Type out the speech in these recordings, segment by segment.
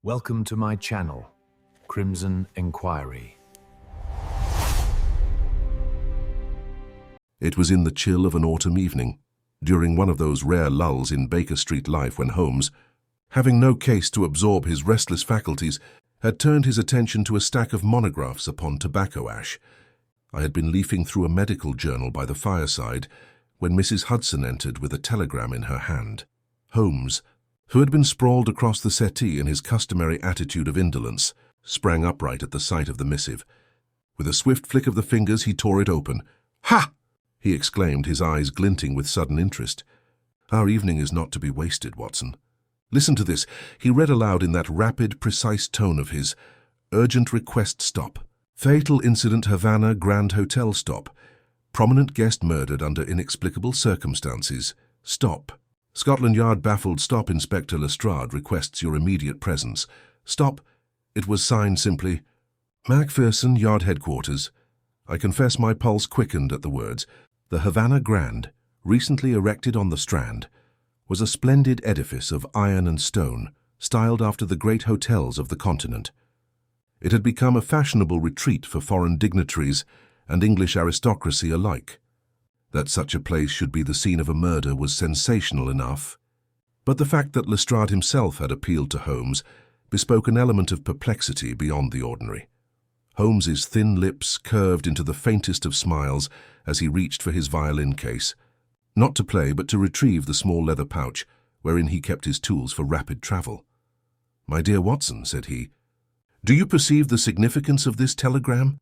Welcome to my channel, Crimson Inquiry. It was in the chill of an autumn evening, during one of those rare lulls in Baker Street life when Holmes, having no case to absorb his restless faculties, had turned his attention to a stack of monographs upon tobacco ash. I had been leafing through a medical journal by the fireside when Mrs. Hudson entered with a telegram in her hand. Holmes, who had been sprawled across the settee in his customary attitude of indolence, sprang upright at the sight of the missive. With a swift flick of the fingers, he tore it open. "Ha!" he exclaimed, his eyes glinting with sudden interest. "Our evening is not to be wasted, Watson. Listen to this." He read aloud in that rapid, precise tone of his. "Urgent request stop. Fatal incident Havana Grand Hotel stop. Prominent guest murdered under inexplicable circumstances. Stop. Scotland Yard baffled stop. Inspector Lestrade requests your immediate presence. Stop." It was signed simply, "Macpherson, Yard Headquarters." I confess my pulse quickened at the words. The Havana Grand, recently erected on the Strand, was a splendid edifice of iron and stone, styled after the great hotels of the continent. It had become a fashionable retreat for foreign dignitaries and English aristocracy alike. That such a place should be the scene of a murder was sensational enough, but the fact that Lestrade himself had appealed to Holmes bespoke an element of perplexity beyond the ordinary. Holmes's thin lips curved into the faintest of smiles as he reached for his violin case, not to play but to retrieve the small leather pouch wherein he kept his tools for rapid travel. "My dear Watson," said he, "do you perceive the significance of this telegram?"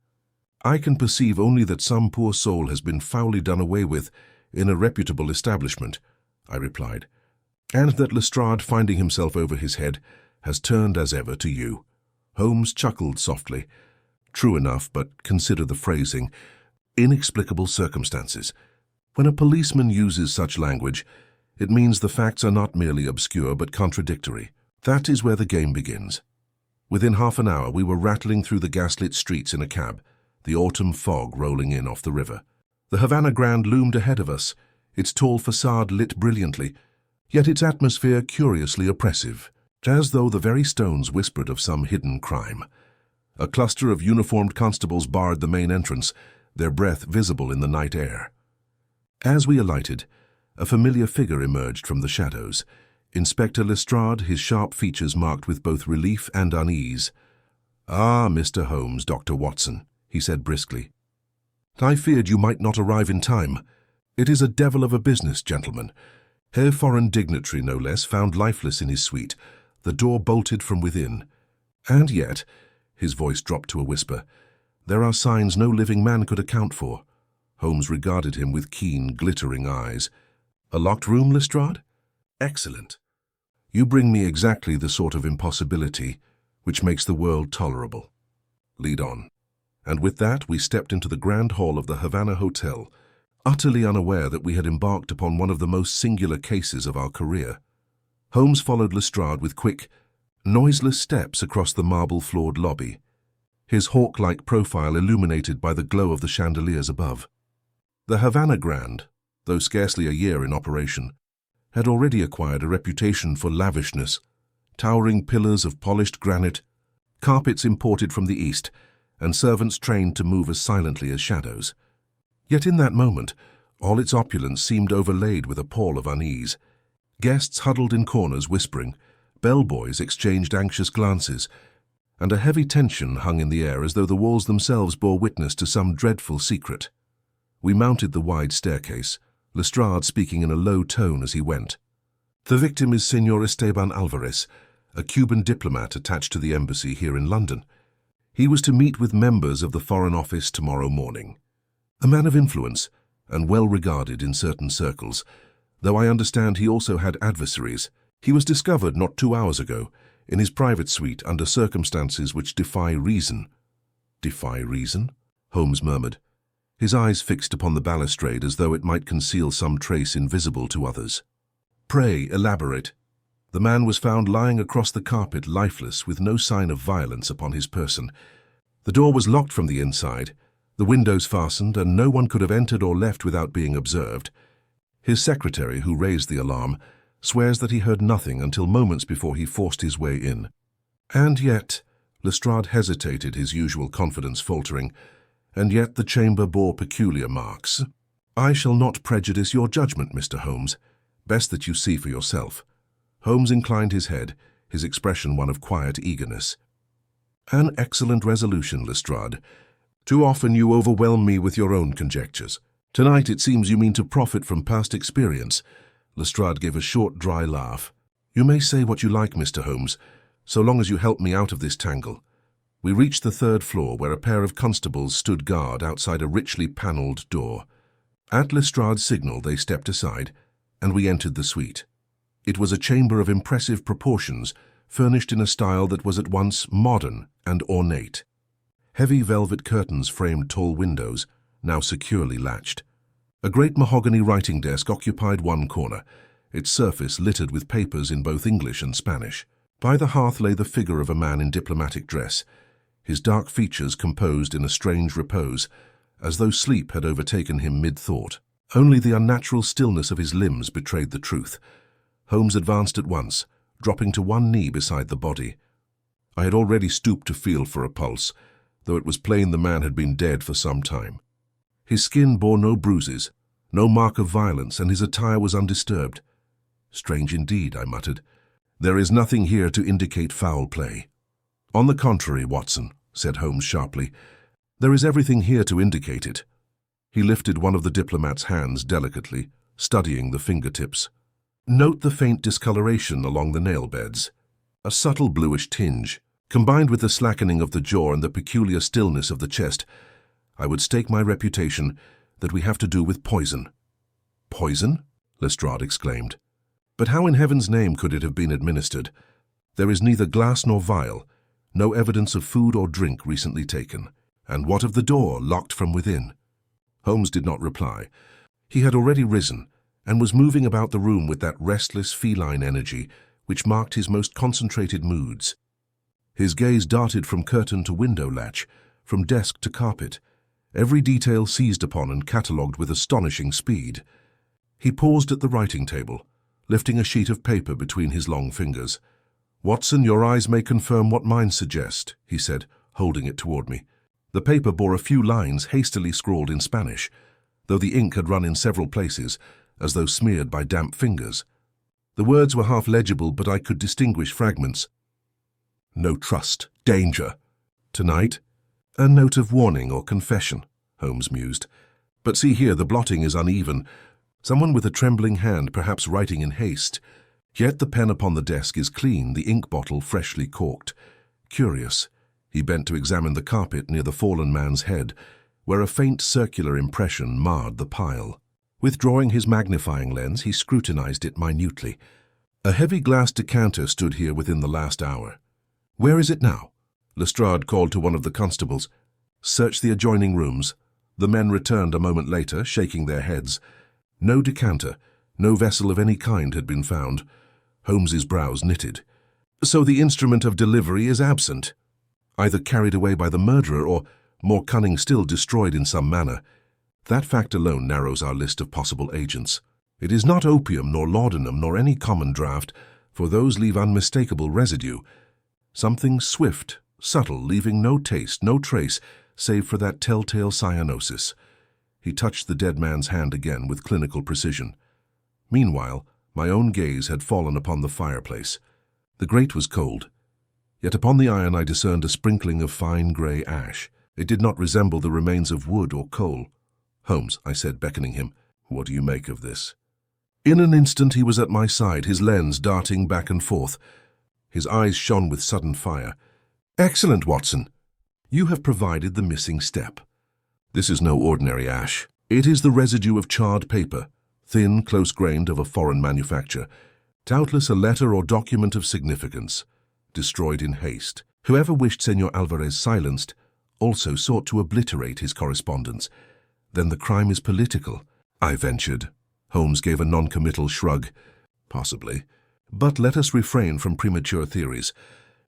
"I can perceive only that some poor soul has been foully done away with in a reputable establishment," I replied, "and that Lestrade, finding himself over his head, has turned as ever to you." Holmes chuckled softly. "True enough, but consider the phrasing. Inexplicable circumstances. When a policeman uses such language, it means the facts are not merely obscure but contradictory. That is where the game begins." Within half an hour we were rattling through the gaslit streets in a cab, the autumn fog rolling in off the river. The Havana Grand loomed ahead of us, its tall facade lit brilliantly, yet its atmosphere curiously oppressive, as though the very stones whispered of some hidden crime. A cluster of uniformed constables barred the main entrance, their breath visible in the night air. As we alighted, a familiar figure emerged from the shadows. Inspector Lestrade, his sharp features marked with both relief and unease. "Ah, Mr. Holmes, Dr. Watson," he said briskly. "I feared you might not arrive in time. It is a devil of a business, gentlemen. A foreign dignitary, no less, found lifeless in his suite, the door bolted from within. And yet," his voice dropped to a whisper, "there are signs no living man could account for." Holmes regarded him with keen, glittering eyes. "A locked room, Lestrade? Excellent. You bring me exactly the sort of impossibility which makes the world tolerable. Lead on." And with that we stepped into the grand hall of the Havana Hotel, utterly unaware that we had embarked upon one of the most singular cases of our career. Holmes followed Lestrade with quick, noiseless steps across the marble-floored lobby, his hawk-like profile illuminated by the glow of the chandeliers above. The Havana Grand, though scarcely a year in operation, had already acquired a reputation for lavishness, towering pillars of polished granite, carpets imported from the East, and servants trained to move as silently as shadows. Yet in that moment, all its opulence seemed overlaid with a pall of unease. Guests huddled in corners whispering, bellboys exchanged anxious glances, and a heavy tension hung in the air as though the walls themselves bore witness to some dreadful secret. We mounted the wide staircase, Lestrade speaking in a low tone as he went. "The victim is Senor Esteban Alvarez, a Cuban diplomat attached to the embassy here in London. He was to meet with members of the Foreign Office tomorrow morning. A man of influence, and well regarded in certain circles, though I understand he also had adversaries. He was discovered not 2 hours ago, in his private suite under circumstances which defy reason." "Defy reason?" Holmes murmured, his eyes fixed upon the balustrade as though it might conceal some trace invisible to others. "Pray elaborate." "The man was found lying across the carpet, lifeless, with no sign of violence upon his person. The door was locked from the inside, the windows fastened, and no one could have entered or left without being observed. His secretary, who raised the alarm, swears that he heard nothing until moments before he forced his way in. And yet, Lestrade hesitated, his usual confidence faltering, and yet the chamber bore peculiar marks. "I shall not prejudice your judgment, Mr. Holmes. Best that you see for yourself." Holmes inclined his head, his expression one of quiet eagerness. "An excellent resolution, Lestrade. Too often you overwhelm me with your own conjectures. Tonight it seems you mean to profit from past experience." Lestrade gave a short, dry laugh. "You may say what you like, Mr. Holmes, so long as you help me out of this tangle." We reached the third floor, where a pair of constables stood guard outside a richly panelled door. At Lestrade's signal they stepped aside, and we entered the suite. It was a chamber of impressive proportions, furnished in a style that was at once modern and ornate. Heavy velvet curtains framed tall windows, now securely latched. A great mahogany writing desk occupied one corner, its surface littered with papers in both English and Spanish. By the hearth lay the figure of a man in diplomatic dress, his dark features composed in a strange repose, as though sleep had overtaken him mid-thought. Only the unnatural stillness of his limbs betrayed the truth. Holmes advanced at once, dropping to one knee beside the body. I had already stooped to feel for a pulse, though it was plain the man had been dead for some time. His skin bore no bruises, no mark of violence, and his attire was undisturbed. "Strange indeed," I muttered. "There is nothing here to indicate foul play." "On the contrary, Watson," said Holmes sharply, "there is everything here to indicate it." He lifted one of the diplomat's hands delicately, studying the fingertips. "Note the faint discoloration along the nail beds. A subtle bluish tinge, combined with the slackening of the jaw and the peculiar stillness of the chest. I would stake my reputation that we have to do with poison." "Poison?" Lestrade exclaimed. "But how in heaven's name could it have been administered? There is neither glass nor vial, no evidence of food or drink recently taken. And what of the door, locked from within?" Holmes did not reply. He had already risen and was moving about the room with that restless feline energy which marked his most concentrated moods. His gaze darted from curtain to window latch, from desk to carpet, every detail seized upon and catalogued with astonishing speed. He paused at the writing table, lifting a sheet of paper between his long fingers. "Watson, your eyes may confirm what mine suggest," he said, holding it toward me. The paper bore a few lines hastily scrawled in Spanish, though the ink had run in several places, as though smeared by damp fingers. The words were half legible, but I could distinguish fragments. "No trust. Danger. Tonight." "A note of warning or confession," Holmes mused. "But see here, the blotting is uneven. Someone with a trembling hand, perhaps writing in haste. Yet the pen upon the desk is clean, the ink bottle freshly corked. Curious." He bent to examine the carpet near the fallen man's head, where a faint circular impression marred the pile. Withdrawing his magnifying lens, he scrutinized it minutely. A heavy glass decanter stood here within the last hour. "Where is it now?" Lestrade called to one of the constables. "Search the adjoining rooms." The men returned a moment later, shaking their heads. No decanter, no vessel of any kind had been found. Holmes's brows knitted. "So the instrument of delivery is absent, either carried away by the murderer or, more cunning still, destroyed in some manner. That fact alone narrows our list of possible agents. It is not opium nor laudanum nor any common draught, for those leave unmistakable residue. Something swift, subtle, leaving no taste, no trace, save for that telltale cyanosis." He touched the dead man's hand again with clinical precision. Meanwhile, my own gaze had fallen upon the fireplace. The grate was cold, yet upon the iron I discerned a sprinkling of fine grey ash. It did not resemble the remains of wood or coal. "Holmes," I said, beckoning him, "what do you make of this?" In an instant he was at my side, his lens darting back and forth. His eyes shone with sudden fire. "Excellent, Watson. You have provided the missing step. This is no ordinary ash. It is the residue of charred paper, thin, close-grained, of a foreign manufacture. Doubtless a letter or document of significance, destroyed in haste. Whoever wished Senor Alvarez silenced also sought to obliterate his correspondence. Then the crime is political," I ventured. Holmes gave a non-committal shrug. "Possibly. But let us refrain from premature theories.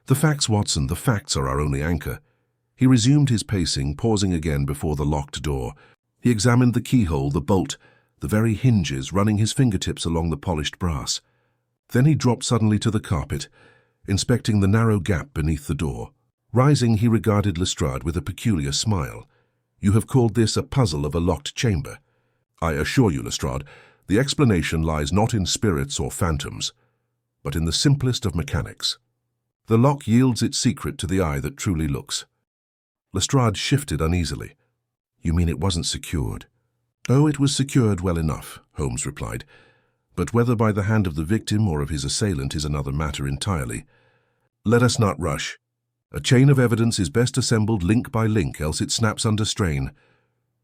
The facts, Watson, the facts are our only anchor." He resumed his pacing, pausing again before the locked door. He examined the keyhole, the bolt, the very hinges, running his fingertips along the polished brass. Then he dropped suddenly to the carpet, inspecting the narrow gap beneath the door. Rising, he regarded Lestrade with a peculiar smile. "You have called this a puzzle of a locked chamber. I assure you, Lestrade, the explanation lies not in spirits or phantoms, but in the simplest of mechanics. The lock yields its secret to the eye that truly looks." Lestrade shifted uneasily. "You mean it wasn't secured?" "Oh, it was secured well enough," Holmes replied. "But whether by the hand of the victim or of his assailant is another matter entirely. Let us not rush. A chain of evidence is best assembled link by link, else it snaps under strain."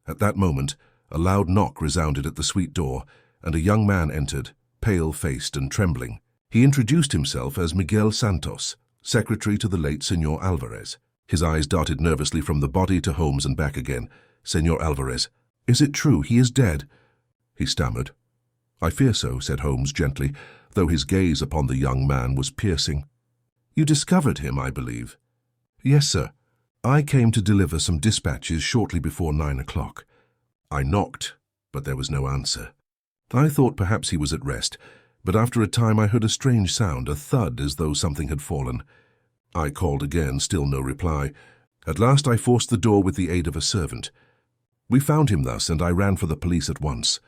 At that moment, a loud knock resounded at the suite door, and a young man entered, pale-faced and trembling. He introduced himself as Miguel Santos, secretary to the late Señor Alvarez. His eyes darted nervously from the body to Holmes and back again. "Señor Alvarez, is it true he is dead?" he stammered. "I fear so," said Holmes gently, though his gaze upon the young man was piercing. "You discovered him, I believe?" "Yes, sir. I came to deliver some dispatches shortly before 9 o'clock. I knocked, but there was no answer. I thought perhaps he was at rest, but after a time I heard a strange sound, a thud as though something had fallen. I called again, still no reply. At last I forced the door with the aid of a servant. We found him thus, and I ran for the police at once."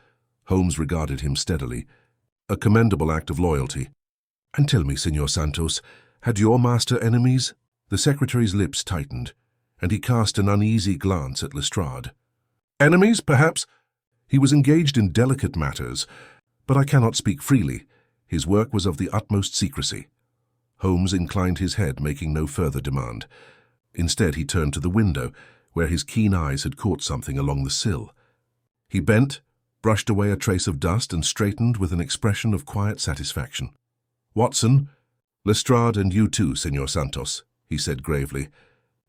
Holmes regarded him steadily. "A commendable act of loyalty." "And tell me, Señor Santos, had your master enemies?" The secretary's lips tightened, and he cast an uneasy glance at Lestrade. "Enemies, perhaps? He was engaged in delicate matters, but I cannot speak freely. His work was of the utmost secrecy." Holmes inclined his head, making no further demand. Instead, he turned to the window, where his keen eyes had caught something along the sill. He bent, brushed away a trace of dust, and straightened with an expression of quiet satisfaction. "Watson, Lestrade, and you too, Señor Santos," he said gravely.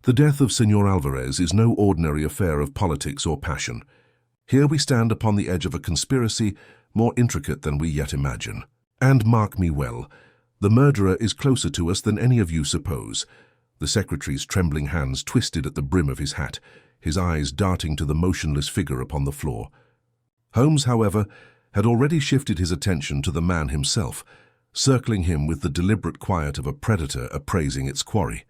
"The death of Señor Alvarez is no ordinary affair of politics or passion. Here we stand upon the edge of a conspiracy more intricate than we yet imagine. And mark me well, the murderer is closer to us than any of you suppose." The secretary's trembling hands twisted at the brim of his hat, his eyes darting to the motionless figure upon the floor. Holmes, however, had already shifted his attention to the man himself, circling him with the deliberate quiet of a predator appraising its quarry.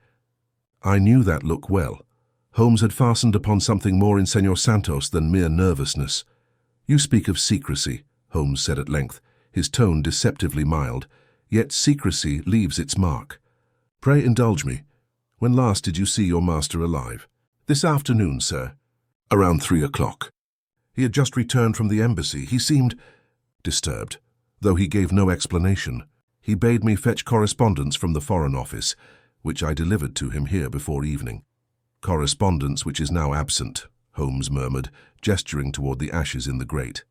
I knew that look well. Holmes had fastened upon something more in Señor Santos than mere nervousness. "You speak of secrecy," Holmes said at length, his tone deceptively mild. "Yet secrecy leaves its mark. Pray indulge me. When last did you see your master alive?" "This afternoon, sir." "Around 3 o'clock. He had just returned from the embassy. He seemed disturbed, though he gave no explanation. He bade me fetch correspondence from the Foreign Office, which I delivered to him here before evening." "Correspondence which is now absent," Holmes murmured, gesturing toward the ashes in the grate.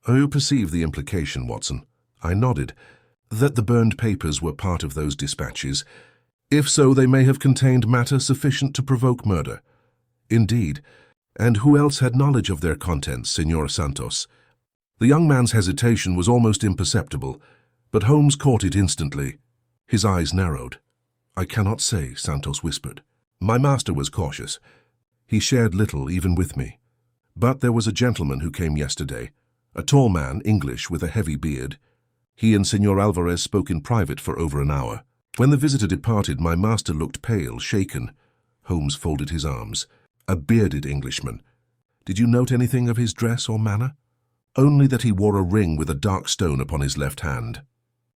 "Oh, you perceive the implication, Watson." I nodded. "That the burned papers were part of those dispatches. If so, they may have contained matter sufficient to provoke murder." "Indeed. And who else had knowledge of their contents, Señor Santos?" The young man's hesitation was almost imperceptible, but Holmes caught it instantly. His eyes narrowed. "I cannot say," Santos whispered. "My master was cautious. He shared little even with me. But there was a gentleman who came yesterday, a tall man, English, with a heavy beard. He and Señor Alvarez spoke in private for over an hour. When the visitor departed, my master looked pale, shaken." Holmes folded his arms. "A bearded Englishman. Did you note anything of his dress or manner?" "Only that he wore a ring with a dark stone upon his left hand.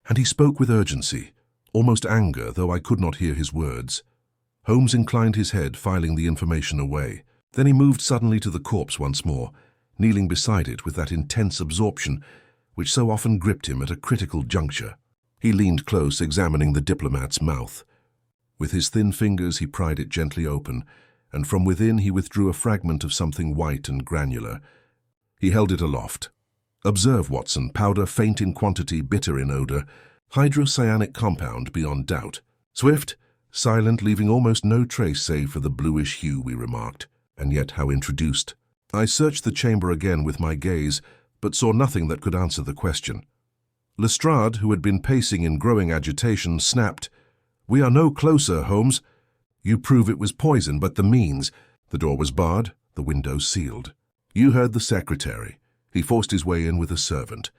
And he spoke with urgency, almost anger, though I could not hear his words." Holmes inclined his head, filing the information away. Then he moved suddenly to the corpse once more, kneeling beside it with that intense absorption which so often gripped him at a critical juncture. He leaned close, examining the diplomat's mouth. With his thin fingers he pried it gently open, and from within he withdrew a fragment of something white and granular. He held it aloft. "Observe, Watson, powder faint in quantity, bitter in odor. Hydrocyanic compound beyond doubt. Swift, silent, leaving almost no trace save for the bluish hue," we remarked. "And yet how introduced." I searched the chamber again with my gaze, but saw nothing that could answer the question. Lestrade, who had been pacing in growing agitation, snapped, "We are no closer, Holmes. You prove it was poison, but the means." The door was barred, the window sealed. "You heard the secretary. He forced his way in with a servant.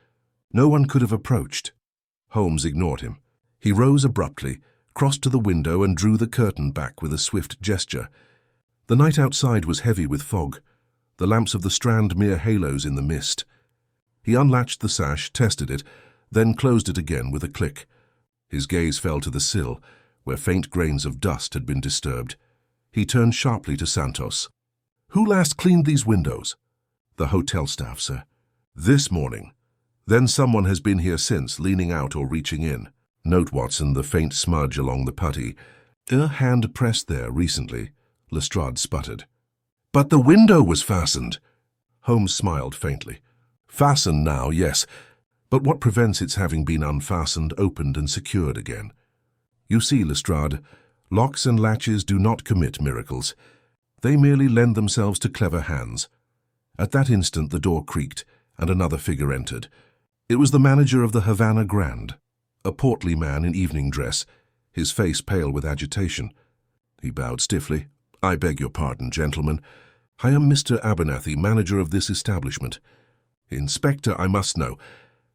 No one could have approached." Holmes ignored him. He rose abruptly, crossed to the window and drew the curtain back with a swift gesture. The night outside was heavy with fog, the lamps of the Strand mere halos in the mist. He unlatched the sash, tested it, then closed it again with a click. His gaze fell to the sill, where faint grains of dust had been disturbed. He turned sharply to Santos. "Who last cleaned these windows?" "The hotel staff, sir." "This morning. Then someone has been here since, leaning out or reaching in." Note, Watson, the faint smudge along the putty. "A hand pressed there recently," Lestrade sputtered. "But the window was fastened." Holmes smiled faintly. "Fastened now, yes, but what prevents its having been unfastened, opened and secured again? You see, Lestrade, locks and latches do not commit miracles. They merely lend themselves to clever hands." At that instant the door creaked, and another figure entered. It was the manager of the Havana Grand, a portly man in evening dress, his face pale with agitation. He bowed stiffly. "I beg your pardon, gentlemen. I am Mr. Abernathy, manager of this establishment. Inspector, I must know,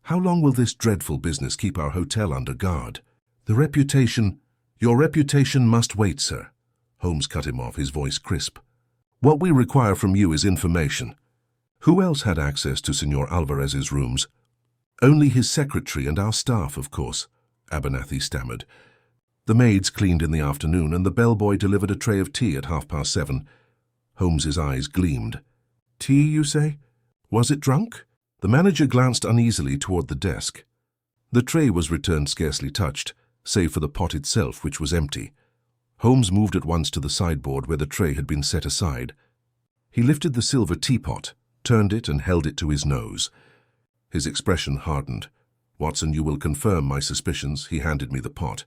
how long will this dreadful business keep our hotel under guard?" Your reputation must wait, sir." Holmes cut him off, his voice crisp. "What we require from you is information. Who else had access to Senor Alvarez's rooms?" "Only his secretary and our staff, of course," Abernathy stammered. "The maids cleaned in the afternoon, and the bellboy delivered a tray of tea at 7:30. Holmes's eyes gleamed. "Tea, you say? Was it drunk?" The manager glanced uneasily toward the desk. The tray was returned scarcely touched, save for the pot itself, which was empty. Holmes moved at once to the sideboard where the tray had been set aside. He lifted the silver teapot, turned it and held it to his nose. His expression hardened. "Watson, you will confirm my suspicions." He handed me the pot.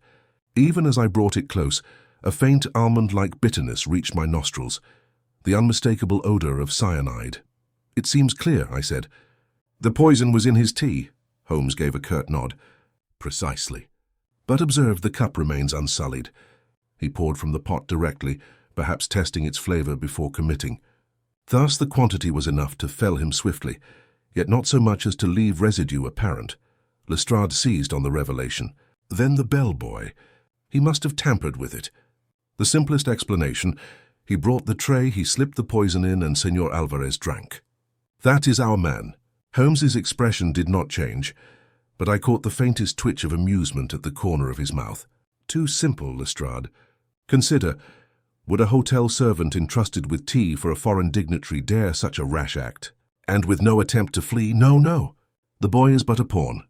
Even as I brought it close, a faint almond-like bitterness reached my nostrils, the unmistakable odor of cyanide. "It seems clear," I said. "The poison was in his tea." Holmes gave a curt nod. "Precisely. But observe, the cup remains unsullied." He poured from the pot directly, perhaps testing its flavor before committing. Thus the quantity was enough to fell him swiftly, yet not so much as to leave residue apparent. Lestrade seized on the revelation. Then the bellboy. He must have tampered with it. The simplest explanation: he brought the tray, he slipped the poison in, and Senor Alvarez drank. "That is our man." Holmes's expression did not change, but I caught the faintest twitch of amusement at the corner of his mouth. "Too simple, Lestrade. Consider, would a hotel servant entrusted with tea for a foreign dignitary dare such a rash act? And with no attempt to flee? No, no. The boy is but a pawn."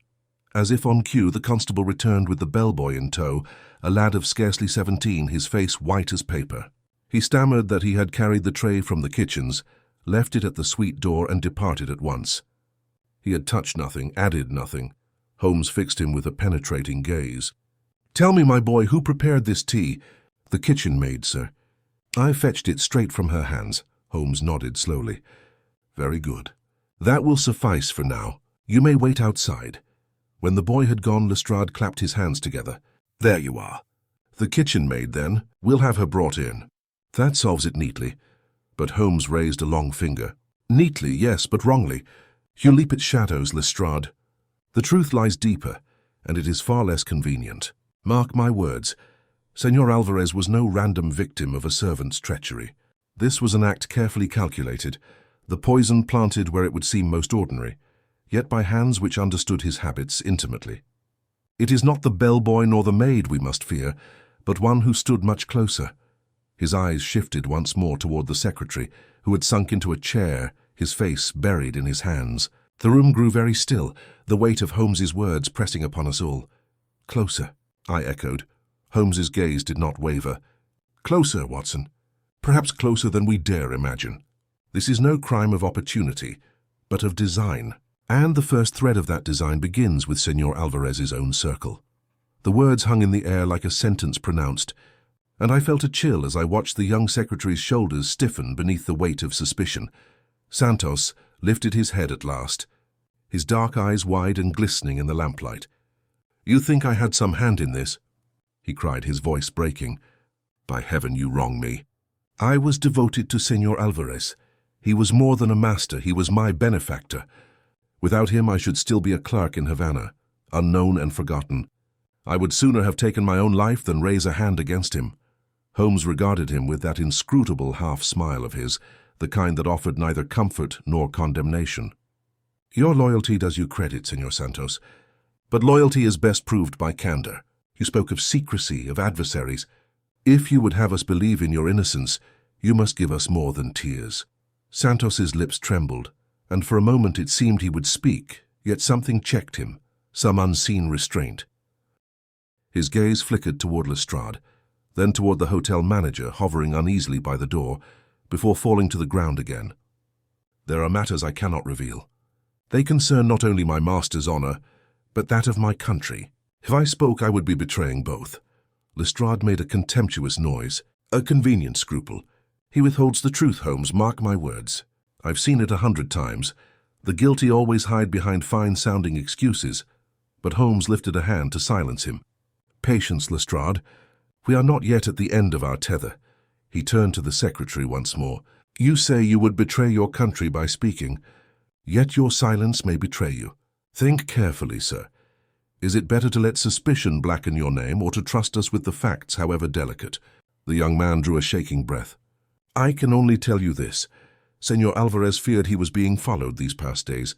As if on cue, the constable returned with the bellboy in tow, a lad of scarcely 17, his face white as paper. He stammered that he had carried the tray from the kitchens, left it at the suite door, and departed at once. He had touched nothing, added nothing. Holmes fixed him with a penetrating gaze. "Tell me, my boy, who prepared this tea?" "The kitchen maid, sir." "I fetched it straight from her hands." Holmes nodded slowly. "Very good. That will suffice for now. You may wait outside." When the boy had gone, Lestrade clapped his hands together. "There you are. The kitchen maid, then. We'll have her brought in." "That solves it neatly." But Holmes raised a long finger. "Neatly, yes, but wrongly. You leap at shadows, Lestrade. The truth lies deeper, and it is far less convenient. Mark my words. Senor Alvarez was no random victim of a servant's treachery. This was an act carefully calculated, the poison planted where it would seem most ordinary, yet by hands which understood his habits intimately. It is not the bellboy nor the maid we must fear, but one who stood much closer." His eyes shifted once more toward the secretary, who had sunk into a chair, his face buried in his hands. The room grew very still, the weight of Holmes's words pressing upon us all. "Closer," I echoed. Holmes's gaze did not waver. "Closer, Watson. Perhaps closer than we dare imagine. This is no crime of opportunity, but of design. And the first thread of that design begins with Senor Alvarez's own circle." The words hung in the air like a sentence pronounced, and I felt a chill as I watched the young secretary's shoulders stiffen beneath the weight of suspicion. Santos lifted his head at last, his dark eyes wide and glistening in the lamplight. "You think I had some hand in this?" he cried, his voice breaking. "By heaven, you wrong me. I was devoted to Senor Alvarez. He was more than a master, he was my benefactor. Without him I should still be a clerk in Havana, unknown and forgotten. I would sooner have taken my own life than raise a hand against him. Holmes regarded him with that inscrutable half-smile of his, the kind that offered neither comfort nor condemnation. Your loyalty does you credit, Senor Santos, but loyalty is best proved by candor. You spoke of secrecy, of adversaries. If you would have us believe in your innocence, you must give us more than tears. Santos's lips trembled, and for a moment it seemed he would speak, yet something checked him, some unseen restraint. His gaze flickered toward Lestrade, then toward the hotel manager hovering uneasily by the door, before falling to the ground again. There are matters I cannot reveal. They concern not only my master's honor, but that of my country. If I spoke, I would be betraying both. Lestrade made a contemptuous noise, a convenient scruple. He withholds the truth, Holmes, mark my words. I've seen it 100 times. The guilty always hide behind fine-sounding excuses. But Holmes lifted a hand to silence him. Patience, Lestrade. We are not yet at the end of our tether. He turned to the secretary once more. You say you would betray your country by speaking, yet your silence may betray you. Think carefully, sir. Is it better to let suspicion blacken your name or to trust us with the facts, however delicate? The young man drew a shaking breath. I can only tell you this. Senor Alvarez feared he was being followed these past days.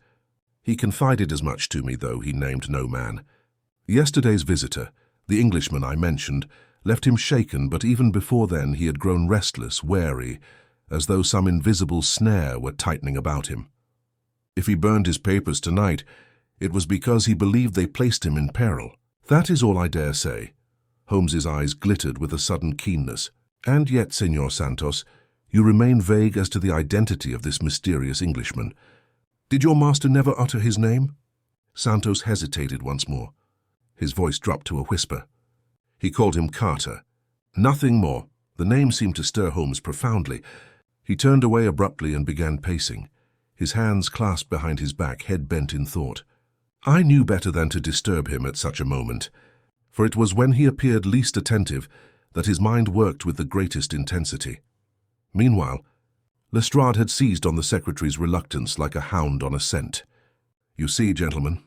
He confided as much to me, though he named no man. Yesterday's visitor, the Englishman I mentioned, left him shaken, but even before then he had grown restless, wary, as though some invisible snare were tightening about him. If he burned his papers tonight, it was because he believed they placed him in peril. That is all I dare say. Holmes's eyes glittered with a sudden keenness. And yet, Senor Santos, you remain vague as to the identity of this mysterious Englishman. Did your master never utter his name? Santos hesitated once more. His voice dropped to a whisper. He called him Carter. Nothing more. The name seemed to stir Holmes profoundly. He turned away abruptly and began pacing, his hands clasped behind his back, head bent in thought. I knew better than to disturb him at such a moment, for it was when he appeared least attentive that his mind worked with the greatest intensity. Meanwhile, Lestrade had seized on the secretary's reluctance like a hound on a scent. You see, gentlemen,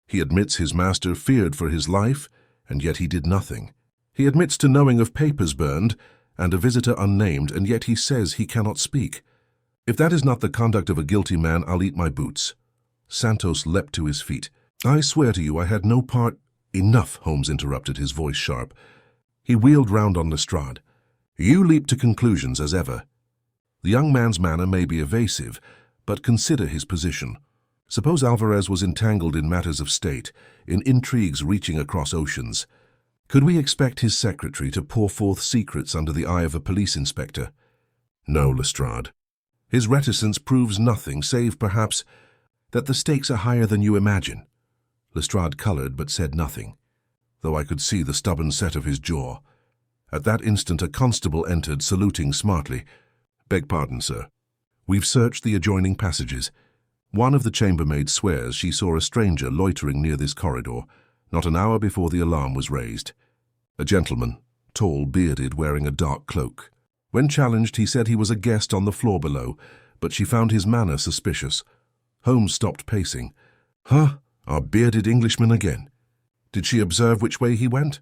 he admits his master feared for his life, and yet he did nothing. He admits to knowing of papers burned and a visitor unnamed, and yet he says he cannot speak. If that is not the conduct of a guilty man, I'll eat my boots. Santos leapt to his feet. I swear to you I had no part— Enough, Holmes interrupted, his voice sharp. He wheeled round on Lestrade. You leap to conclusions as ever. The young man's manner may be evasive, but consider his position. Suppose Alvarez was entangled in matters of state, in intrigues reaching across oceans. Could we expect his secretary to pour forth secrets under the eye of a police inspector? No, Lestrade. His reticence proves nothing, save, perhaps, that the stakes are higher than you imagine. Lestrade colored but said nothing, though I could see the stubborn set of his jaw. At that instant a constable entered, saluting smartly. Beg pardon, sir. We've searched the adjoining passages. One of the chambermaids swears she saw a stranger loitering near this corridor, not an hour before the alarm was raised. A gentleman, tall, bearded, wearing a dark cloak. When challenged, he said he was a guest on the floor below, but she found his manner suspicious. Holmes stopped pacing. Huh? Our bearded Englishman again. Did she observe which way he went?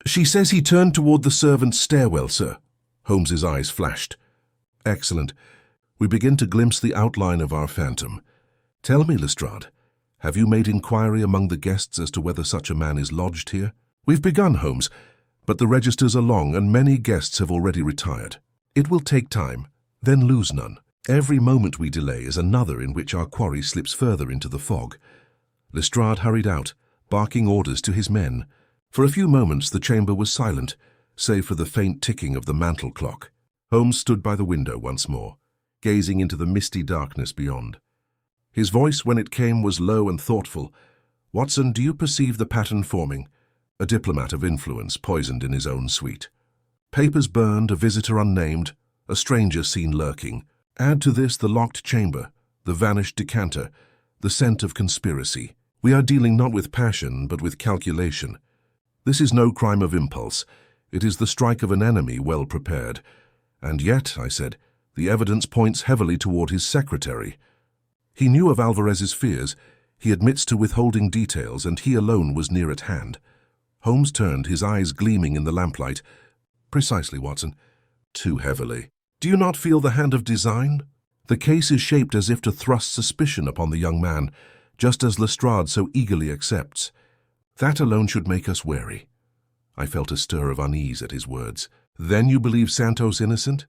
She says he turned toward the servants' stairwell, sir. Holmes's eyes flashed. Excellent. We begin to glimpse the outline of our phantom. Tell me, Lestrade, have you made inquiry among the guests as to whether such a man is lodged here? We've begun, Holmes, but the registers are long and many guests have already retired. It will take time, then lose none. Every moment we delay is another in which our quarry slips further into the fog. Lestrade hurried out, barking orders to his men. For a few moments the chamber was silent, save for the faint ticking of the mantel clock. Holmes stood by the window once more, gazing into the misty darkness beyond. His voice, when it came, was low and thoughtful. Watson, do you perceive the pattern forming? A diplomat of influence poisoned in his own suite. Papers burned, a visitor unnamed, a stranger seen lurking. Add to this the locked chamber, the vanished decanter, the scent of conspiracy. We are dealing not with passion, but with calculation. This is no crime of impulse. It is the strike of an enemy well prepared. And yet, I said, the evidence points heavily toward his secretary. He knew of Alvarez's fears. He admits to withholding details, and he alone was near at hand. Holmes turned, his eyes gleaming in the lamplight. Precisely, Watson. Too heavily. Do you not feel the hand of design? The case is shaped as if to thrust suspicion upon the young man, just as Lestrade so eagerly accepts. That alone should make us wary. I felt a stir of unease at his words. Then you believe Santos innocent?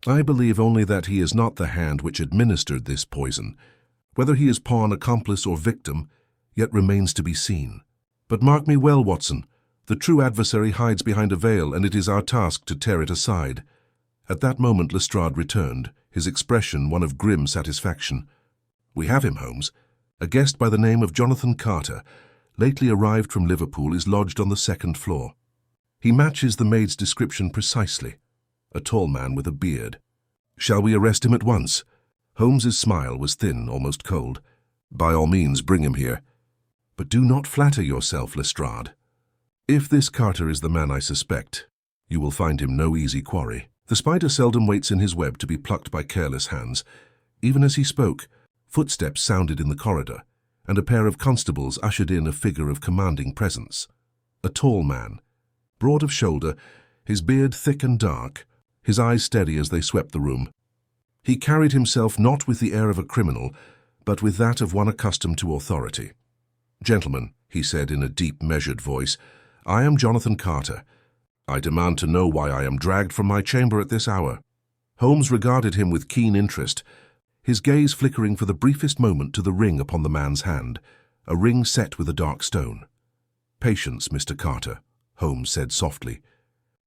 I believe only that he is not the hand which administered this poison. Whether he is pawn, accomplice, or victim, yet remains to be seen. But mark me well, Watson, the true adversary hides behind a veil, and it is our task to tear it aside. At that moment Lestrade returned, his expression one of grim satisfaction. We have him, Holmes. A guest by the name of Jonathan Carter, lately arrived from Liverpool, is lodged on the second floor. He matches the maid's description precisely. A tall man with a beard. Shall we arrest him at once? Holmes's smile was thin, almost cold. By all means, bring him here. But do not flatter yourself, Lestrade. If this Carter is the man I suspect, you will find him no easy quarry. The spider seldom waits in his web to be plucked by careless hands. Even as he spoke, footsteps sounded in the corridor, and a pair of constables ushered in a figure of commanding presence. A tall man, broad of shoulder, his beard thick and dark, his eyes steady as they swept the room. He carried himself not with the air of a criminal, but with that of one accustomed to authority. Gentlemen, he said in a deep, measured voice, I am Jonathan Carter. I demand to know why I am dragged from my chamber at this hour. Holmes regarded him with keen interest, his gaze flickering for the briefest moment to the ring upon the man's hand, a ring set with a dark stone. Patience, Mr. Carter, Holmes said softly.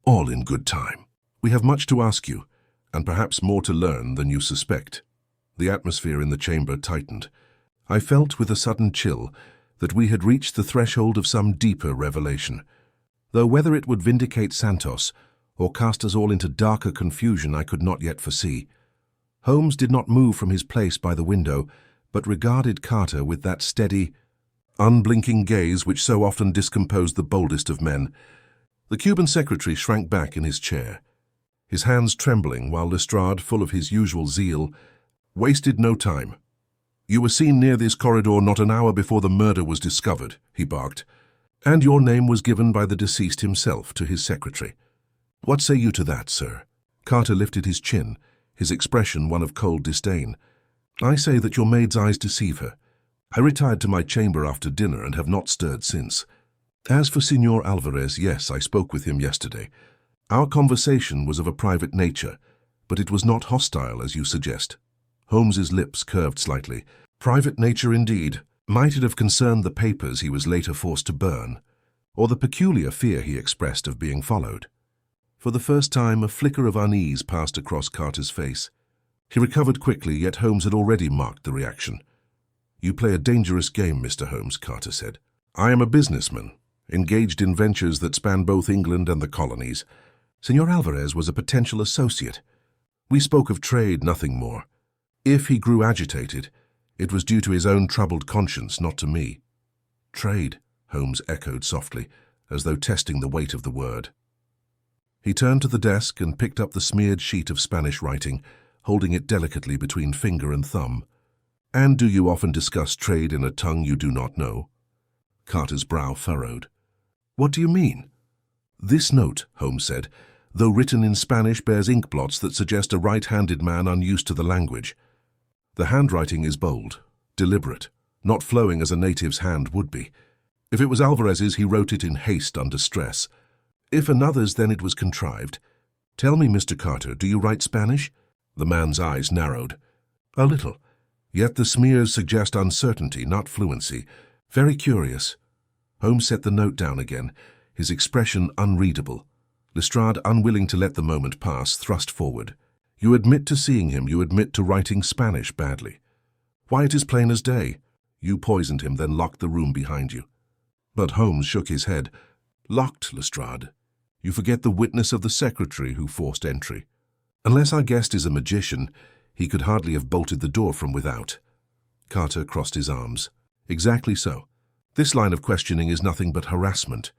All in good time. We have much to ask you, and perhaps more to learn than you suspect. The atmosphere in the chamber tightened. I felt with a sudden chill that we had reached the threshold of some deeper revelation. Though whether it would vindicate Santos or cast us all into darker confusion I could not yet foresee. Holmes did not move from his place by the window, but regarded Carter with that steady, unblinking gaze which so often discomposed the boldest of men. The Cuban secretary shrank back in his chair, his hands trembling, while Lestrade, full of his usual zeal, wasted no time. You were seen near this corridor not an hour before the murder was discovered, he barked, and your name was given by the deceased himself to his secretary. What say you to that, sir? Carter lifted his chin, his expression one of cold disdain. I say that your maid's eyes deceive her. I retired to my chamber after dinner and have not stirred since. As for Signor Alvarez, yes, I spoke with him yesterday. Our conversation was of a private nature, but it was not hostile, as you suggest. Holmes's lips curved slightly. Private nature indeed. Might it have concerned the papers he was later forced to burn, or the peculiar fear he expressed of being followed? For the first time, a flicker of unease passed across Carter's face. He recovered quickly, yet Holmes had already marked the reaction. You play a dangerous game, Mr. Holmes, Carter said. I am a businessman, engaged in ventures that span both England and the colonies. Senor Alvarez was a potential associate. We spoke of trade, nothing more. If he grew agitated, it was due to his own troubled conscience, not to me. Trade, Holmes echoed softly, as though testing the weight of the word. He turned to the desk and picked up the smeared sheet of Spanish writing, holding it delicately between finger and thumb. And do you often discuss trade in a tongue you do not know? Carter's brow furrowed. What do you mean? This note, Holmes said, though written in Spanish, bears ink blots that suggest a right-handed man unused to the language. The handwriting is bold, deliberate, not flowing as a native's hand would be. If it was Alvarez's, he wrote it in haste under stress. If another's, then it was contrived. Tell me, Mr. Carter, do you write Spanish? The man's eyes narrowed. A little. Yet the smears suggest uncertainty, not fluency. Very curious. Holmes set the note down again, his expression unreadable. Lestrade, unwilling to let the moment pass, thrust forward. You admit to seeing him, you admit to writing Spanish badly. Why, it is plain as day. You poisoned him, then locked the room behind you. But Holmes shook his head. Locked, Lestrade. You forget the witness of the secretary who forced entry. Unless our guest is a magician, he could hardly have bolted the door from without. Carter crossed his arms. Exactly so. This line of questioning is nothing but harassment.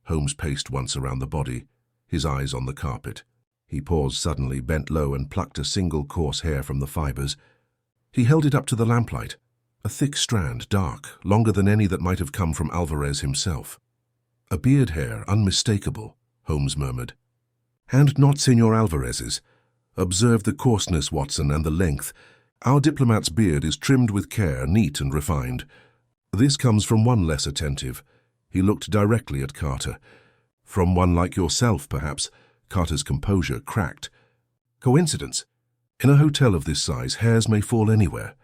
Holmes paced once around the body, his eyes on the carpet. He paused suddenly, bent low, and plucked a single coarse hair from the fibers. He held it up to the lamplight, a thick strand, dark, longer than any that might have come from Alvarez himself. "A beard hair, unmistakable," Holmes murmured. "And not Senor Alvarez's. Observe the coarseness, Watson, and the length. Our diplomat's beard is trimmed with care, neat and refined. This comes from one less attentive." He looked directly at Carter. "From one like yourself, perhaps." Carter's composure cracked. "Coincidence? In a hotel of this size, hairs may fall anywhere."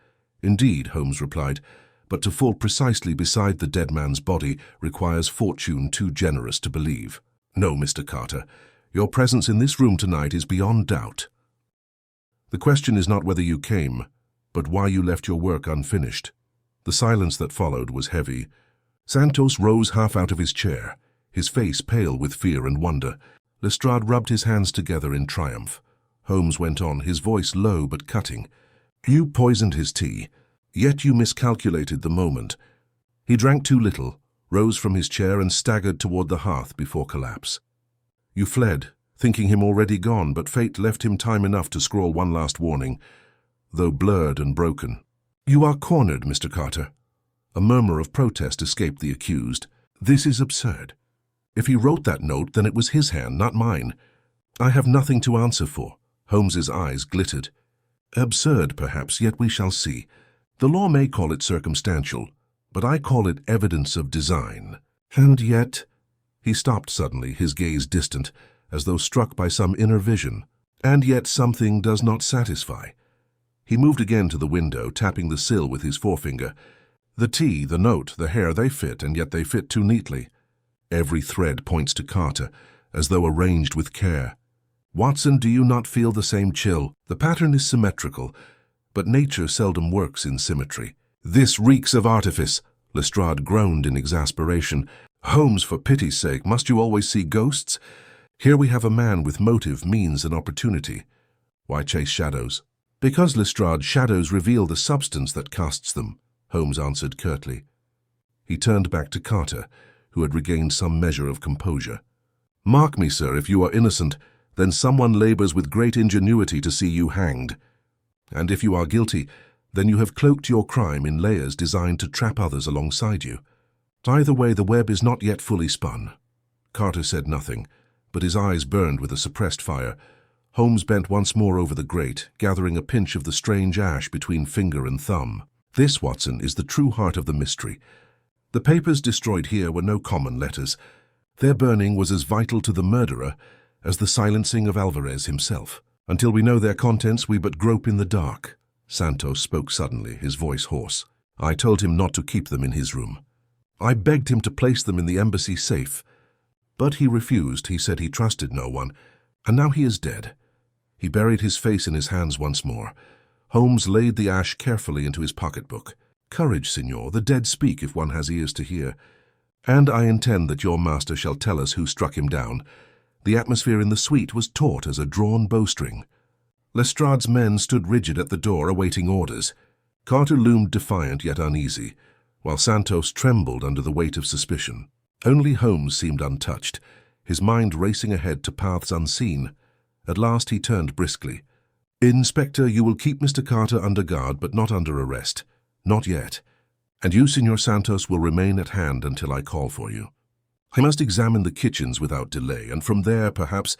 "Indeed," Holmes replied, "but to fall precisely beside the dead man's body requires fortune too generous to believe. No, Mr. Carter, your presence in this room tonight is beyond doubt. The question is not whether you came, but why you left your work unfinished." The silence that followed was heavy. Santos rose half out of his chair, his face pale with fear and wonder. Lestrade rubbed his hands together in triumph. Holmes went on, his voice low but cutting. "You poisoned his tea, yet you miscalculated the moment. He drank too little, rose from his chair and staggered toward the hearth before collapse. You fled, thinking him already gone, but fate left him time enough to scrawl one last warning, though blurred and broken. You are cornered, Mr. Carter." A murmur of protest escaped the accused. "This is absurd. If he wrote that note, then it was his hand, not mine. I have nothing to answer for." Holmes's eyes glittered. "Absurd, perhaps, yet we shall see. The law may call it circumstantial, but I call it evidence of design. And yet—" He stopped suddenly, his gaze distant, as though struck by some inner vision. "And yet something does not satisfy." He moved again to the window, tapping the sill with his forefinger. "The tea, the note, the hair, they fit, and yet they fit too neatly. Every thread points to Carter, as though arranged with care. Watson, do you not feel the same chill? The pattern is symmetrical, but nature seldom works in symmetry." "This reeks of artifice," Lestrade groaned in exasperation. "Holmes, for pity's sake, must you always see ghosts? Here we have a man with motive, means, and opportunity. Why chase shadows?" "Because, Lestrade, shadows reveal the substance that casts them," Holmes answered curtly. He turned back to Carter, who had regained some measure of composure. "Mark me, sir, if you are innocent, then someone labors with great ingenuity to see you hanged. And if you are guilty, then you have cloaked your crime in layers designed to trap others alongside you. Either way, the web is not yet fully spun." Carter said nothing, but his eyes burned with a suppressed fire. Holmes bent once more over the grate, gathering a pinch of the strange ash between finger and thumb. "This, Watson, is the true heart of the mystery. The papers destroyed here were no common letters. Their burning was as vital to the murderer as the silencing of Alvarez himself. Until we know their contents, we but grope in the dark." Santos spoke suddenly, his voice hoarse. "I told him not to keep them in his room. I begged him to place them in the embassy safe. But he refused. He said he trusted no one. And now he is dead." He buried his face in his hands once more. Holmes laid the ash carefully into his pocketbook. "Courage, Signor. The dead speak if one has ears to hear. And I intend that your master shall tell us who struck him down. The atmosphere in the suite was taut as a drawn bowstring." Lestrade's men stood rigid at the door, awaiting orders. Carter loomed defiant yet uneasy, while Santos trembled under the weight of suspicion. Only Holmes seemed untouched, his mind racing ahead to paths unseen. At last he turned briskly. "Inspector, you will keep Mr. Carter under guard, but not under arrest. Not yet. And you, Senor Santos, will remain at hand until I call for you. I must examine the kitchens without delay, and from there, perhaps,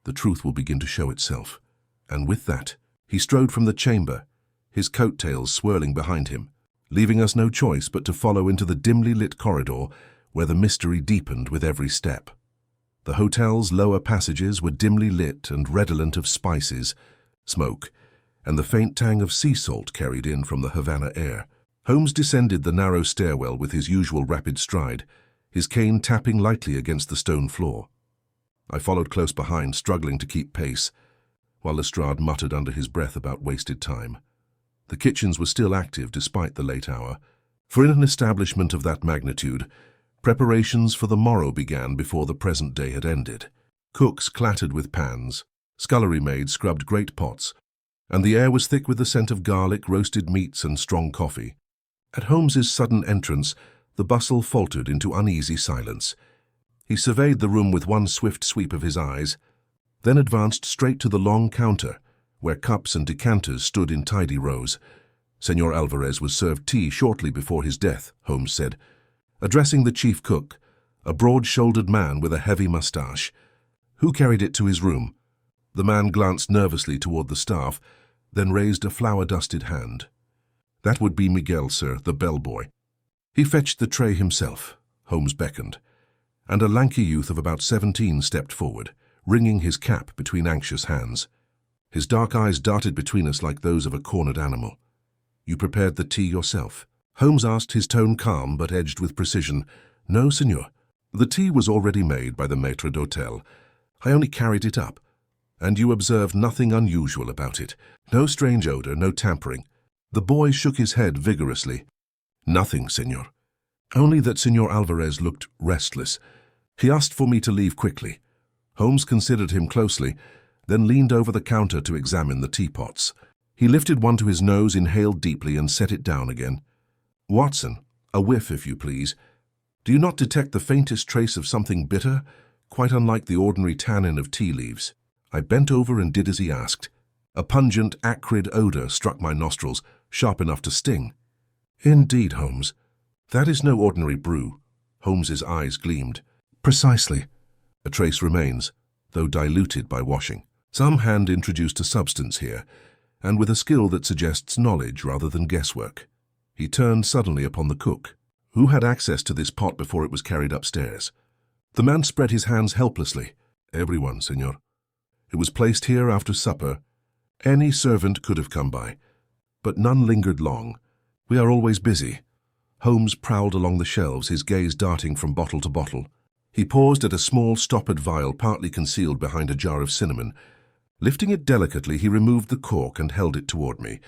the truth will begin to show itself." And with that, he strode from the chamber, his coat-tails swirling behind him, leaving us no choice but to follow into the dimly lit corridor where the mystery deepened with every step. The hotel's lower passages were dimly lit and redolent of spices, smoke, and the faint tang of sea salt carried in from the Havana air. Holmes descended the narrow stairwell with his usual rapid stride, his cane tapping lightly against the stone floor. I followed close behind, struggling to keep pace, while Lestrade muttered under his breath about wasted time. The kitchens were still active despite the late hour, for in an establishment of that magnitude, preparations for the morrow began before the present day had ended. Cooks clattered with pans, scullery maids scrubbed great pots, and the air was thick with the scent of garlic, roasted meats, and strong coffee. At Holmes's sudden entrance, the bustle faltered into uneasy silence. He surveyed the room with one swift sweep of his eyes, then advanced straight to the long counter, where cups and decanters stood in tidy rows. "Senor Alvarez was served tea shortly before his death," Holmes said. Addressing the chief cook, a broad-shouldered man with a heavy mustache. Who carried it to his room? The man glanced nervously toward the staff, then raised a flour-dusted hand. That would be Miguel, sir, the bellboy. He fetched the tray himself. Holmes beckoned, and a lanky youth of about 17 stepped forward, wringing his cap between anxious hands. His dark eyes darted between us like those of a cornered animal. "You prepared the tea yourself?" Holmes asked, his tone calm but edged with precision. "No, senor. The tea was already made by the maître d'hôtel. I only carried it up. And you observed nothing unusual about it. No strange odor, no tampering." The boy shook his head vigorously. "Nothing, senor. Only that Senor Alvarez looked restless. He asked for me to leave quickly." Holmes considered him closely, then leaned over the counter to examine the teapots. He lifted one to his nose, inhaled deeply, and set it down again. "Watson, a whiff, if you please. Do you not detect the faintest trace of something bitter, quite unlike the ordinary tannin of tea leaves?" I bent over and did as he asked. A pungent, acrid odor struck my nostrils, sharp enough to sting. "Indeed, Holmes. That is no ordinary brew." Holmes's eyes gleamed. "Precisely. A trace remains, though diluted by washing. Some hand introduced a substance here, and with a skill that suggests knowledge rather than guesswork." He turned suddenly upon the cook. "Who had access to this pot before it was carried upstairs?" The man spread his hands helplessly. "Everyone, senor. It was placed here after supper. Any servant could have come by, but none lingered long. We are always busy." Holmes prowled along the shelves, his gaze darting from bottle to bottle. He paused at a small stoppered vial partly concealed behind a jar of cinnamon. Lifting it delicately, he removed the cork and held it toward me.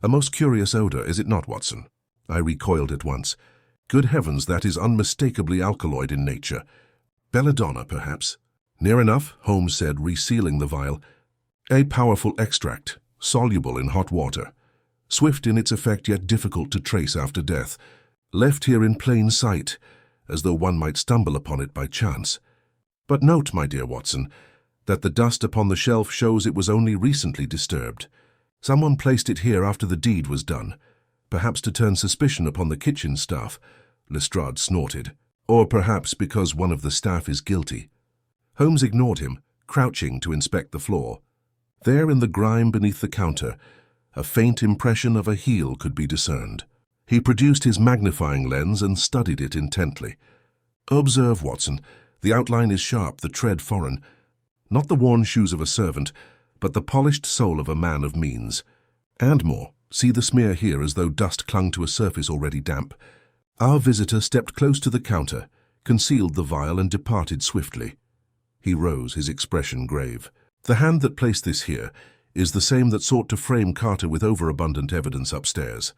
"A most curious odor, is it not, Watson?" I recoiled at once. "Good heavens, that is unmistakably alkaloid in nature. Belladonna, perhaps?" "Near enough," Holmes said, resealing the vial. "A powerful extract, soluble in hot water. Swift in its effect, yet difficult to trace after death. Left here in plain sight, as though one might stumble upon it by chance. But note, my dear Watson, that the dust upon the shelf shows it was only recently disturbed. Someone placed it here after the deed was done, perhaps to turn suspicion upon the kitchen staff." Lestrade snorted. "Or perhaps because one of the staff is guilty." Holmes ignored him, crouching to inspect the floor. There in the grime beneath the counter, a faint impression of a heel could be discerned. He produced his magnifying lens and studied it intently. "Observe, Watson. The outline is sharp, the tread foreign. Not the worn shoes of a servant, but the polished sole of a man of means. And more, see the smear here as though dust clung to a surface already damp." Our visitor stepped close to the counter, concealed the vial, and departed swiftly. He rose, his expression grave. "The hand that placed this here is the same that sought to frame Carter with overabundant evidence upstairs.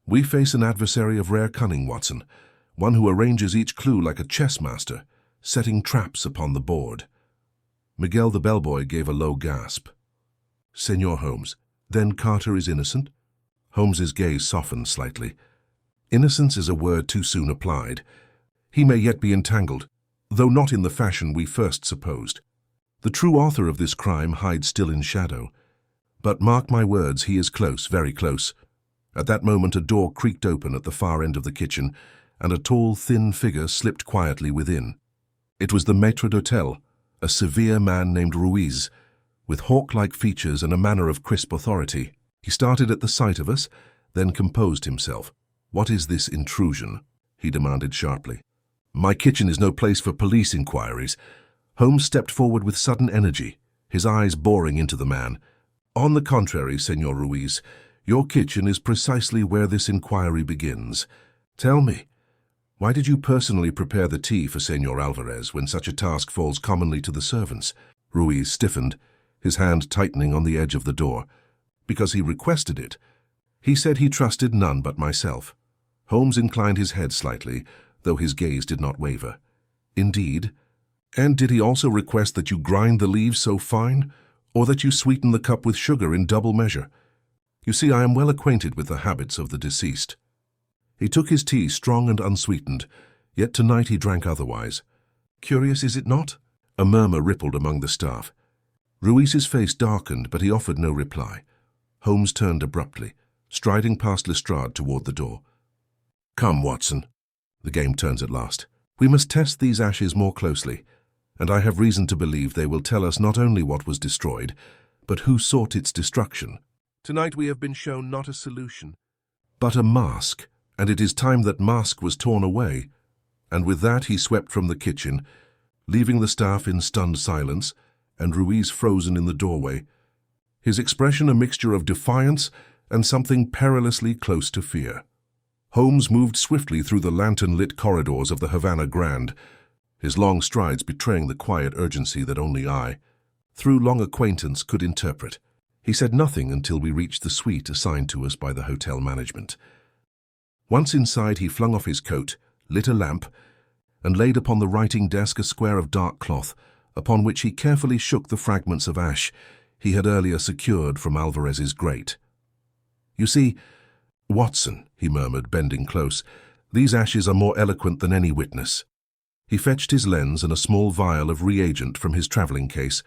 We face an adversary of rare cunning, Watson, one who arranges each clue like a chess master, setting traps upon the board." Miguel the bellboy gave a low gasp. "Senor Holmes, then Carter is innocent?" Holmes's gaze softened slightly. "Innocence is a word too soon applied. He may yet be entangled, though not in the fashion we first supposed. The true author of this crime hides still in shadow. But mark my words, he is close, very close." At that moment a door creaked open at the far end of the kitchen, and a tall, thin figure slipped quietly within. It was the maître d'hôtel, a severe man named Ruiz, with hawk-like features and a manner of crisp authority. He started at the sight of us, then composed himself. "What is this intrusion?" he demanded sharply. "My kitchen is no place for police inquiries." Holmes stepped forward with sudden energy, his eyes boring into the man. "On the contrary, Senor Ruiz, your kitchen is precisely where this inquiry begins. Tell me, why did you personally prepare the tea for Senor Alvarez when such a task falls commonly to the servants?" Ruiz stiffened, his hand tightening on the edge of the door. "Because he requested it. He said he trusted none but myself." Holmes inclined his head slightly, though his gaze did not waver. "Indeed? And did he also request that you grind the leaves so fine, or that you sweeten the cup with sugar in double measure? You see, I am well acquainted with the habits of the deceased. He took his tea strong and unsweetened, yet tonight he drank otherwise. Curious, is it not?" A murmur rippled among the staff. Ruiz's face darkened, but he offered no reply. Holmes turned abruptly, striding past Lestrade toward the door. "Come, Watson. The game turns at last. We must test these ashes more closely, and I have reason to believe they will tell us not only what was destroyed, but who sought its destruction. Tonight we have been shown not a solution, but a mask, and it is time that mask was torn away. And with that he swept from the kitchen, leaving the staff in stunned silence, and Ruiz frozen in the doorway, his expression a mixture of defiance and something perilously close to fear. Holmes moved swiftly through the lantern-lit corridors of the Havana Grand, his long strides betraying the quiet urgency that only I, through long acquaintance, could interpret. He said nothing until we reached the suite assigned to us by the hotel management. Once inside, he flung off his coat, lit a lamp, and laid upon the writing desk a square of dark cloth, upon which he carefully shook the fragments of ash he had earlier secured from Alvarez's grate. "You see, Watson," he murmured, bending close, "these ashes are more eloquent than any witness." He fetched his lens and a small vial of reagent from his travelling case,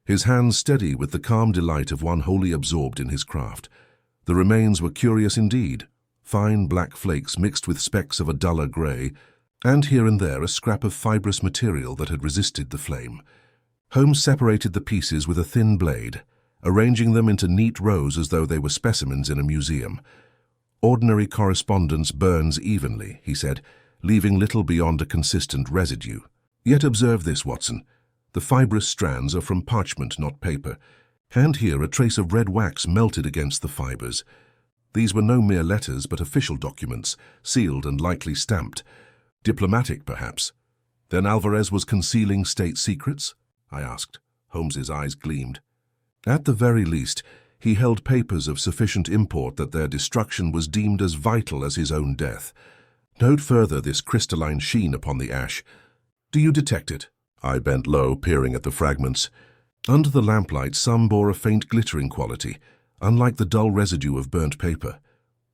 his hands steady with the calm delight of one wholly absorbed in his craft. The remains were curious indeed, fine black flakes mixed with specks of a duller grey, and here and there a scrap of fibrous material that had resisted the flame. Holmes separated the pieces with a thin blade, arranging them into neat rows as though they were specimens in a museum. "Ordinary correspondence burns evenly," he said, leaving little beyond a consistent residue. "Yet observe this, Watson. The fibrous strands are from parchment, not paper, and here a trace of red wax melted against the fibres. These were no mere letters, but official documents, sealed and likely stamped. Diplomatic, perhaps. Then Alvarez was concealing state secrets?" I asked. Holmes's eyes gleamed. "At the very least, he held papers of sufficient import that their destruction was deemed as vital as his own death. Note further this crystalline sheen upon the ash. Do you detect it?" I bent low, peering at the fragments. Under the lamplight, some bore a faint glittering quality, unlike the dull residue of burnt paper.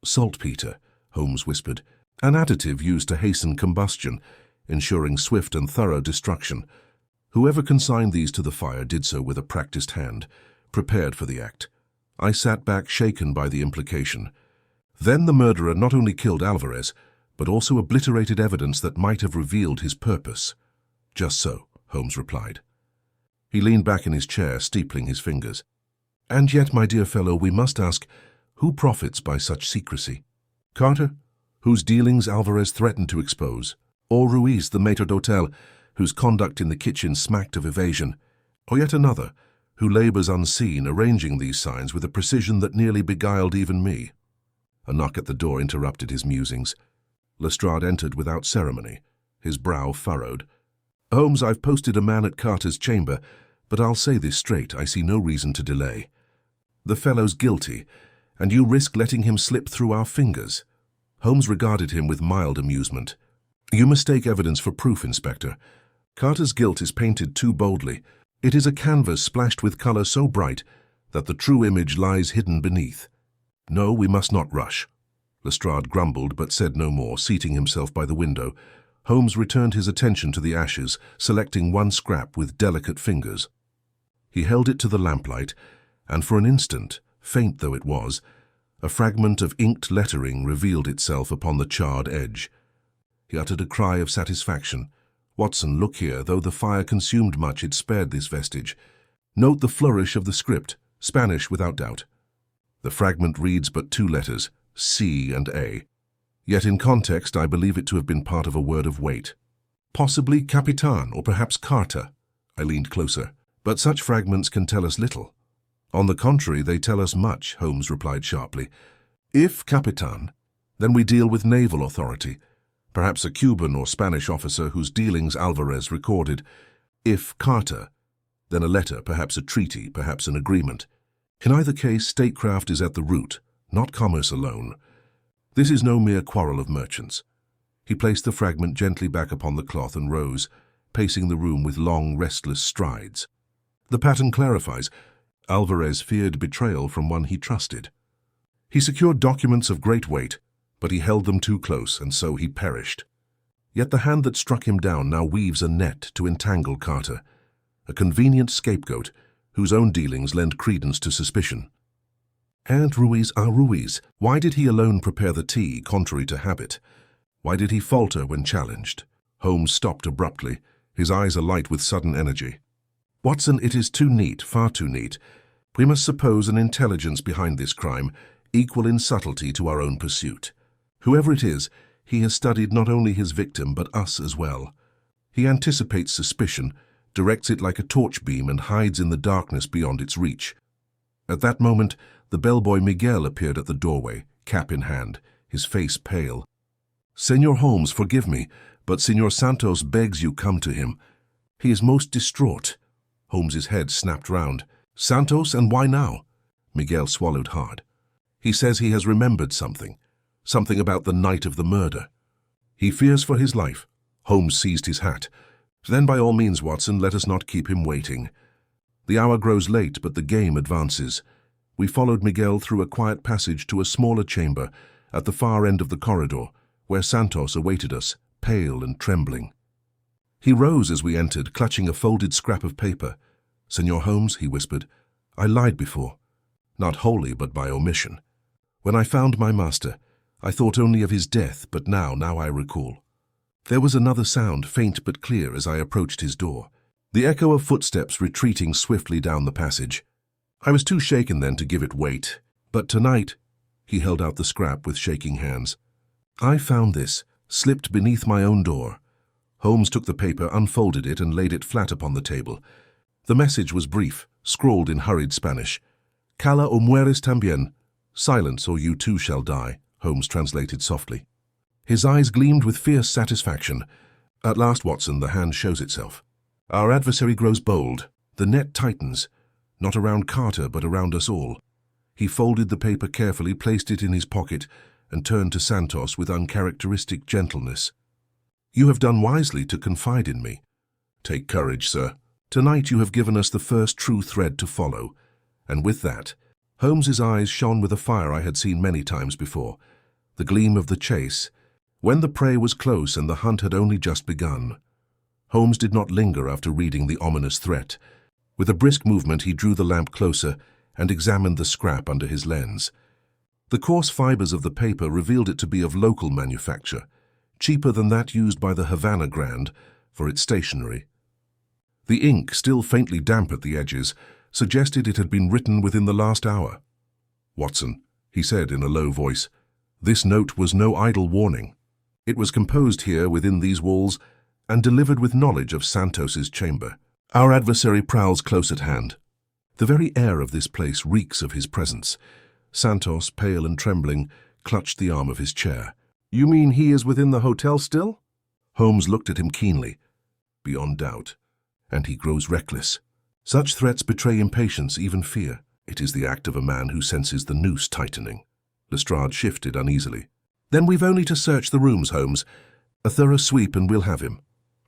"Saltpeter," Holmes whispered, "an additive used to hasten combustion, ensuring swift and thorough destruction. Whoever consigned these to the fire did so with a practiced hand, prepared for the act." I sat back, shaken by the implication. Then the murderer not only killed Alvarez, but also obliterated evidence that might have revealed his purpose. "Just so," Holmes replied. He leaned back in his chair, steepling his fingers. "And yet, my dear fellow, we must ask, who profits by such secrecy? Carter, whose dealings Alvarez threatened to expose, or Ruiz, the maître d'hôtel, whose conduct in the kitchen smacked of evasion, or yet another, who labors unseen, arranging these signs with a precision that nearly beguiled even me?" A knock at the door interrupted his musings. Lestrade entered without ceremony, his brow furrowed. "Holmes, I've posted a man at Carter's chamber, but I'll say this straight, I see no reason to delay. The fellow's guilty, and you risk letting him slip through our fingers." Holmes regarded him with mild amusement. "You mistake evidence for proof, Inspector. Carter's guilt is painted too boldly. It is a canvas splashed with colour so bright that the true image lies hidden beneath. No, we must not rush." Lestrade grumbled but said no more, seating himself by the window. Holmes returned his attention to the ashes, selecting one scrap with delicate fingers. He held it to the lamplight, and for an instant, faint though it was, a fragment of inked lettering revealed itself upon the charred edge. He uttered a cry of satisfaction. "Watson, look here, though the fire consumed much, it spared this vestige. Note the flourish of the script, Spanish without doubt. The fragment reads but two letters, C and A. Yet in context I believe it to have been part of a word of weight. Possibly Capitan, or perhaps Carter." I leaned closer. "But such fragments can tell us little." "On the contrary, they tell us much," Holmes replied sharply. "If Capitan, then we deal with naval authority, perhaps a Cuban or Spanish officer whose dealings Alvarez recorded. If Carter, then a letter, perhaps a treaty, perhaps an agreement. In either case, statecraft is at the root, not commerce alone. This is no mere quarrel of merchants." He placed the fragment gently back upon the cloth and rose, pacing the room with long, restless strides. "The pattern clarifies. Alvarez feared betrayal from one he trusted. He secured documents of great weight, but he held them too close, and so he perished. Yet the hand that struck him down now weaves a net to entangle Carter, a convenient scapegoat whose own dealings lend credence to suspicion. And Ruiz, Ruiz, why did he alone prepare the tea, contrary to habit? Why did he falter when challenged? Holmes stopped abruptly, his eyes alight with sudden energy. "Watson, it is too neat, far too neat. We must suppose an intelligence behind this crime, equal in subtlety to our own pursuit. Whoever it is, he has studied not only his victim but us as well. He anticipates suspicion, directs it like a torch beam, and hides in the darkness beyond its reach." At that moment, the bellboy Miguel appeared at the doorway, cap in hand, his face pale. "Senor Holmes, forgive me, but Senor Santos begs you come to him. He is most distraught." Holmes's head snapped round. "Santos, and why now?" Miguel swallowed hard. "He says he has remembered something about the night of the murder. He fears for his life." Holmes seized his hat. "Then by all means, Watson, let us not keep him waiting. The hour grows late, but the game advances." We followed Miguel through a quiet passage to a smaller chamber at the far end of the corridor, where Santos awaited us, pale and trembling. He rose as we entered, clutching a folded scrap of paper. "Senor Holmes," he whispered, "I lied before. Not wholly, but by omission. When I found my master, I thought only of his death, but now I recall." There was another sound, faint but clear, as I approached his door. The echo of footsteps retreating swiftly down the passage. I was too shaken then to give it weight. But tonight, he held out the scrap with shaking hands. "I found this, slipped beneath my own door." Holmes took the paper, unfolded it, and laid it flat upon the table. The message was brief, scrawled in hurried Spanish. "Calla o mueres también." "Silence, or you too shall die," Holmes translated softly. His eyes gleamed with fierce satisfaction. "At last, Watson, the hand shows itself. Our adversary grows bold. The net tightens, not around Carter, but around us all." He folded the paper carefully, placed it in his pocket, and turned to Santos with uncharacteristic gentleness. "You have done wisely to confide in me." "Take courage, sir. Tonight you have given us the first true thread to follow." And with that, Holmes's eyes shone with a fire I had seen many times before, the gleam of the chase, when the prey was close and the hunt had only just begun. Holmes did not linger after reading the ominous threat. With a brisk movement, he drew the lamp closer and examined the scrap under his lens. The coarse fibers of the paper revealed it to be of local manufacture, cheaper than that used by the Havana Grand for its stationery. The ink, still faintly damp at the edges, suggested it had been written within the last hour. "Watson," he said in a low voice, "this note was no idle warning. It was composed here within these walls and delivered with knowledge of Santos's chamber. Our adversary prowls close at hand. The very air of this place reeks of his presence." Santos, pale and trembling, clutched the arm of his chair. "You mean he is within the hotel still?" Holmes looked at him keenly. "Beyond doubt. And he grows reckless. Such threats betray impatience, even fear. It is the act of a man who senses the noose tightening." Lestrade shifted uneasily. "Then we've only to search the rooms, Holmes. A thorough sweep and we'll have him."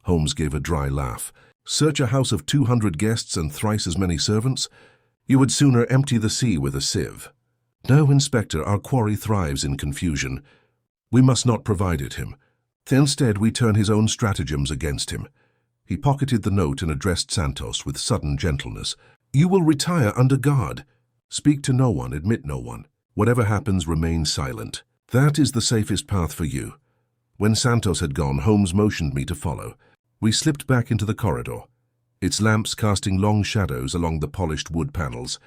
Holmes gave a dry laugh. "Search a house of 200 guests and thrice as many servants? You would sooner empty the sea with a sieve." "No, Inspector, our quarry thrives in confusion. We must not provide it him. Instead, we turn his own stratagems against him." He pocketed the note and addressed Santos with sudden gentleness. "You will retire under guard. Speak to no one, admit no one. Whatever happens, remain silent. That is the safest path for you." When Santos had gone, Holmes motioned me to follow. We slipped back into the corridor, its lamps casting long shadows along the polished wood panels.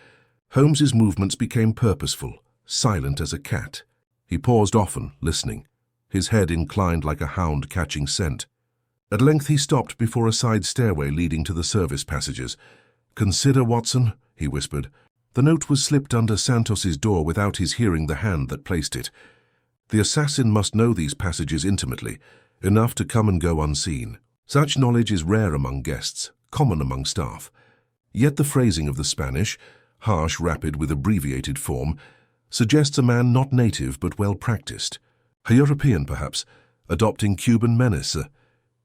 Holmes's movements became purposeful, silent as a cat. He paused often, listening, his head inclined like a hound catching scent. At length he stopped before a side stairway leading to the service passages. "Consider, Watson," he whispered. The note was slipped under Santos's door without his hearing the hand that placed it. The assassin must know these passages intimately, enough to come and go unseen. Such knowledge is rare among guests, common among staff. Yet the phrasing of the Spanish, harsh, rapid, with abbreviated form, suggests a man not native but well practiced. A European, perhaps, adopting Cuban menace.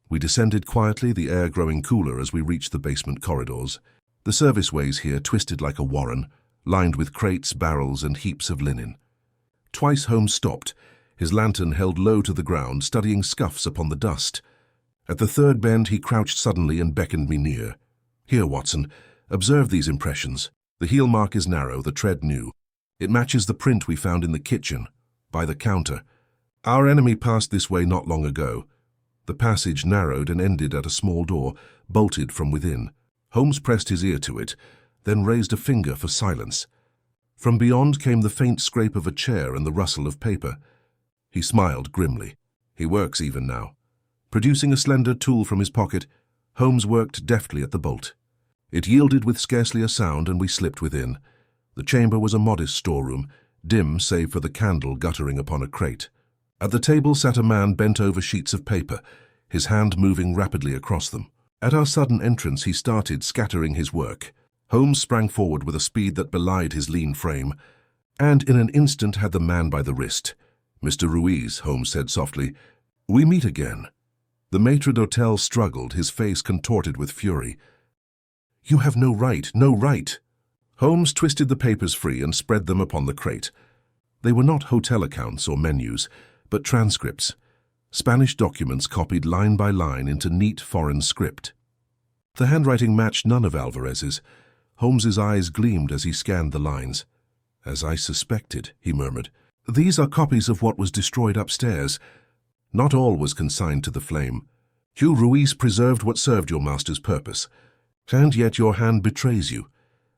We descended quietly, the air growing cooler as we reached the basement corridors. The serviceways here twisted like a warren, lined with crates, barrels, and heaps of linen. Twice Holmes stopped, his lantern held low to the ground, studying scuffs upon the dust. At the third bend he crouched suddenly and beckoned me near. "Here, Watson, observe these impressions. The heel mark is narrow, the tread new. It matches the print we found in the kitchen, by the counter. Our enemy passed this way not long ago. The passage narrowed and ended at a small door, bolted from within. Holmes pressed his ear to it, then raised a finger for silence. From beyond came the faint scrape of a chair and the rustle of paper. He smiled grimly. He works even now. Producing a slender tool from his pocket, Holmes worked deftly at the bolt. It yielded with scarcely a sound, and we slipped within. The chamber was a modest storeroom, dim save for the candle guttering upon a crate. At the table sat a man bent over sheets of paper, his hand moving rapidly across them. At our sudden entrance, he started scattering his work. Holmes sprang forward with a speed that belied his lean frame, and in an instant had the man by the wrist. "Mr. Ruiz," Holmes said softly, "we meet again." The maitre d'hotel struggled, his face contorted with fury. "You have no right, no right!" Holmes twisted the papers free and spread them upon the crate. They were not hotel accounts or menus, but transcripts, Spanish documents copied line by line into neat foreign script. The handwriting matched none of Alvarez's. Holmes's eyes gleamed as he scanned the lines. "As I suspected," he murmured. "These are copies of what was destroyed upstairs. Not all was consigned to the flame. Hugh Ruiz preserved what served your master's purpose. And yet your hand betrays you.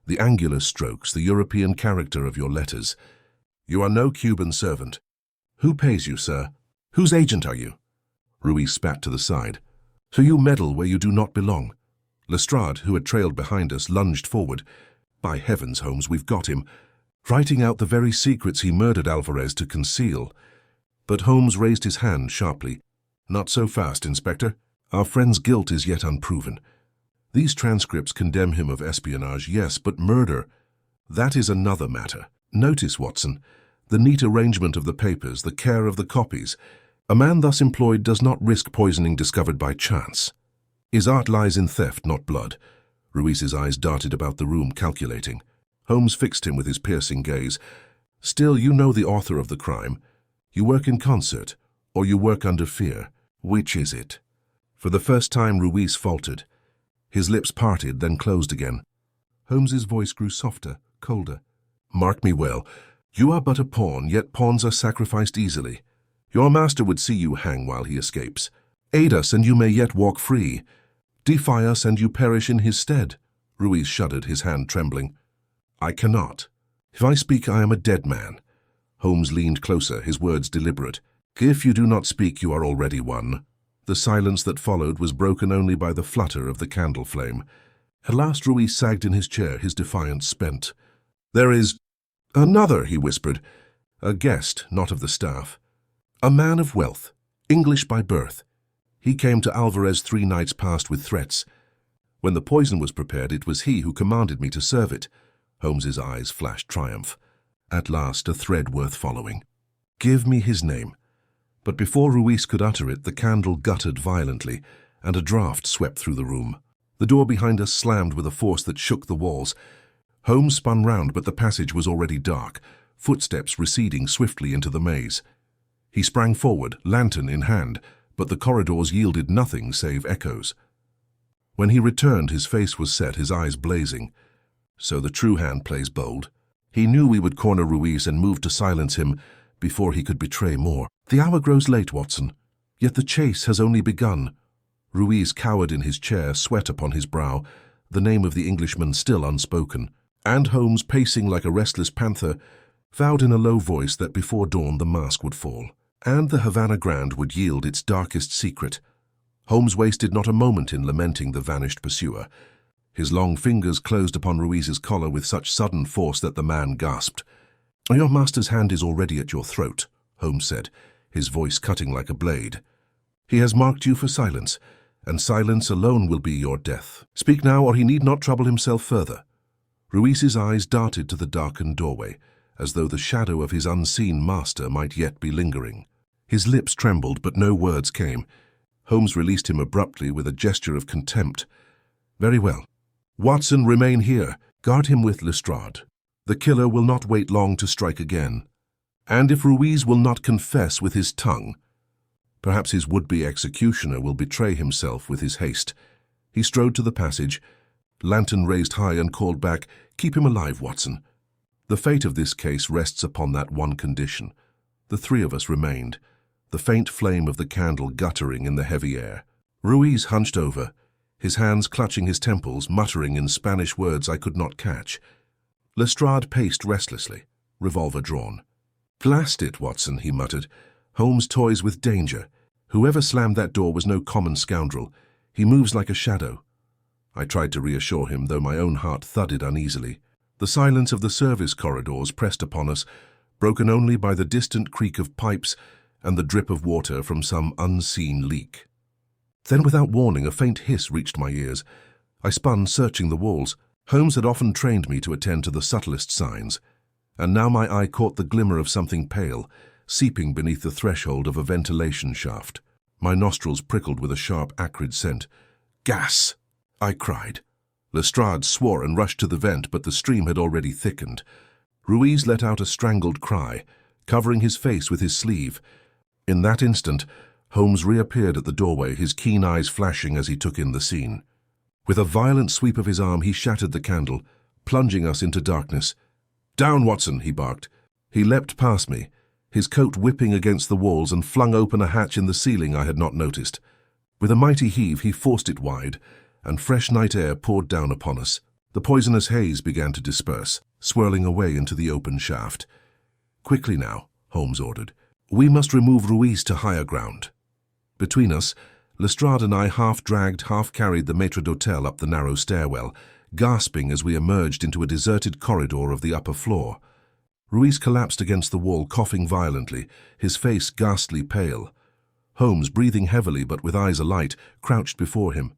The angular strokes, the European character of your letters. You are no Cuban servant. Who pays you, sir? Whose agent are you?" Ruiz spat to the side. "So you meddle where you do not belong." Lestrade, who had trailed behind us, lunged forward. "By heavens, Holmes, we've got him. Writing out the very secrets he murdered Alvarez to conceal." But Holmes raised his hand sharply. "Not so fast, Inspector. Our friend's guilt is yet unproven. These transcripts condemn him of espionage, yes, but murder, that is another matter. Notice, Watson, the neat arrangement of the papers, the care of the copies. A man thus employed does not risk poisoning discovered by chance. His art lies in theft, not blood." Ruiz's eyes darted about the room, calculating. Holmes fixed him with his piercing gaze. "Still, you know the author of the crime. You work in concert, or you work under fear. Which is it?" For the first time, Ruiz faltered. His lips parted, then closed again. Holmes's voice grew softer, colder. "Mark me well. You are but a pawn, yet pawns are sacrificed easily. Your master would see you hang while he escapes. Aid us, and you may yet walk free. Defy us, and you perish in his stead." Ruiz shuddered, his hand trembling. "I cannot. If I speak, I am a dead man." Holmes leaned closer, his words deliberate. "If you do not speak, you are already one." The silence that followed was broken only by the flutter of the candle flame. At last Ruiz sagged in his chair, his defiance spent. "There is another," he whispered. "A guest, not of the staff. A man of wealth, English by birth. He came to Alvarez 3 nights past with threats. When the poison was prepared, it was he who commanded me to serve it." Holmes's eyes flashed triumph. At last, a thread worth following. "Give me his name." But before Ruiz could utter it, the candle guttered violently, and a draught swept through the room. The door behind us slammed with a force that shook the walls. Holmes spun round, but the passage was already dark, footsteps receding swiftly into the maze. He sprang forward, lantern in hand, but the corridors yielded nothing save echoes. When he returned, his face was set, his eyes blazing. So the true hand plays bold. He knew we would corner Ruiz and move to silence him before he could betray more. "The hour grows late, Watson, yet the chase has only begun." Ruiz cowered in his chair, sweat upon his brow, the name of the Englishman still unspoken. And Holmes, pacing like a restless panther, vowed in a low voice that before dawn the mask would fall, and the Havana Grande would yield its darkest secret. Holmes wasted not a moment in lamenting the vanished pursuer. His long fingers closed upon Ruiz's collar with such sudden force that the man gasped. "Your master's hand is already at your throat," Holmes said, his voice cutting like a blade. "He has marked you for silence, and silence alone will be your death. Speak now, or he need not trouble himself further." Ruiz's eyes darted to the darkened doorway, as though the shadow of his unseen master might yet be lingering. His lips trembled, but no words came. Holmes released him abruptly with a gesture of contempt. "Very well. Watson, remain here. Guard him with Lestrade. The killer will not wait long to strike again. And if Ruiz will not confess with his tongue, perhaps his would-be executioner will betray himself with his haste." He strode to the passage, lantern raised high, and called back, "Keep him alive, Watson." The fate of this case rests upon that one condition. The 3 of us remained. the faint flame of the candle guttering in the heavy air. Ruiz hunched over, his hands clutching his temples, muttering in Spanish words I could not catch. Lestrade paced restlessly, revolver drawn. "Blast it, Watson," he muttered. "Holmes toys with danger. Whoever slammed that door was no common scoundrel. He moves like a shadow." I tried to reassure him, though my own heart thudded uneasily. The silence of the service corridors pressed upon us, broken only by the distant creak of pipes and the drip of water from some unseen leak. Then, without warning, a faint hiss reached my ears. I spun, searching the walls. Holmes had often trained me to attend to the subtlest signs, and now my eye caught the glimmer of something pale, seeping beneath the threshold of a ventilation shaft. My nostrils prickled with a sharp, acrid scent. "Gas!" I cried. Lestrade swore and rushed to the vent, but the stream had already thickened. Ruiz let out a strangled cry, covering his face with his sleeve. In that instant, Holmes reappeared at the doorway, his keen eyes flashing as he took in the scene. With a violent sweep of his arm, he shattered the candle, plunging us into darkness. "Down, Watson!" he barked. He leapt past me, his coat whipping against the walls, and flung open a hatch in the ceiling I had not noticed. With a mighty heave, he forced it wide, and fresh night air poured down upon us. The poisonous haze began to disperse, swirling away into the open shaft. "Quickly now," Holmes ordered. "We must remove Ruiz to higher ground." Between us, Lestrade and I half-dragged, half-carried the maître d'hôtel up the narrow stairwell, gasping as we emerged into a deserted corridor of the upper floor. Ruiz collapsed against the wall, coughing violently, his face ghastly pale. Holmes, breathing heavily but with eyes alight, crouched before him.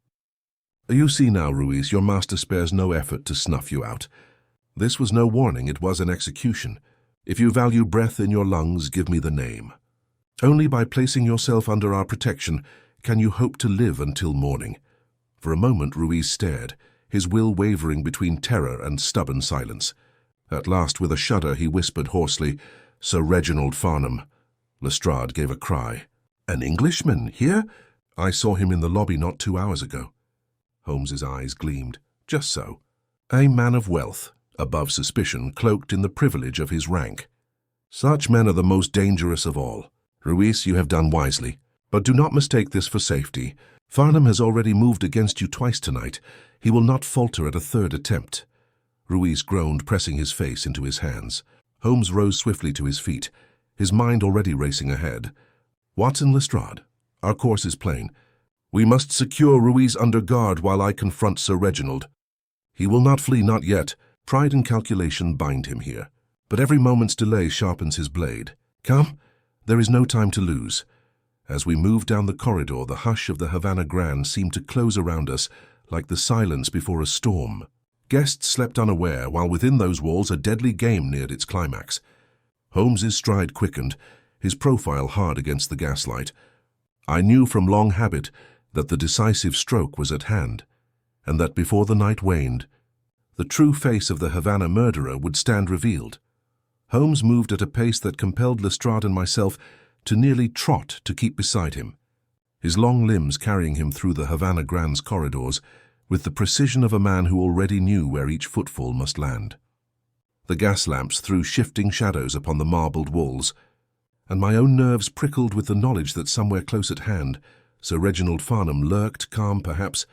"You see now, Ruiz, your master spares no effort to snuff you out. This was no warning, it was an execution. If you value breath in your lungs, give me the name. Only by placing yourself under our protection can you hope to live until morning." For a moment Ruiz stared, his will wavering between terror and stubborn silence. At last, with a shudder, he whispered hoarsely, "Sir Reginald Farnham." Lestrade gave a cry. "An Englishman here? I saw him in the lobby not 2 hours ago." Holmes's eyes gleamed. "Just so. A man of wealth, above suspicion, cloaked in the privilege of his rank. Such men are the most dangerous of all. Ruiz, you have done wisely. But do not mistake this for safety. Farnham has already moved against you twice tonight. He will not falter at a third attempt." Ruiz groaned, pressing his face into his hands. Holmes rose swiftly to his feet, his mind already racing ahead. "Watson, Lestrade, our course is plain. We must secure Ruiz under guard while I confront Sir Reginald. He will not flee, not yet. Pride and calculation bind him here. But every moment's delay sharpens his blade. Come, there is no time to lose." As we moved down the corridor, the hush of the Havana Grand seemed to close around us like the silence before a storm. Guests slept unaware, while within those walls a deadly game neared its climax. Holmes's stride quickened, his profile hard against the gaslight. I knew from long habit that the decisive stroke was at hand, and that before the night waned, the true face of the Havana murderer would stand revealed. Holmes moved at a pace that compelled Lestrade and myself to nearly trot to keep beside him, his long limbs carrying him through the Havana Grand's corridors with the precision of a man who already knew where each footfall must land. The gas lamps threw shifting shadows upon the marbled walls, and my own nerves prickled with the knowledge that somewhere close at hand Sir Reginald Farnham lurked, calm perhaps,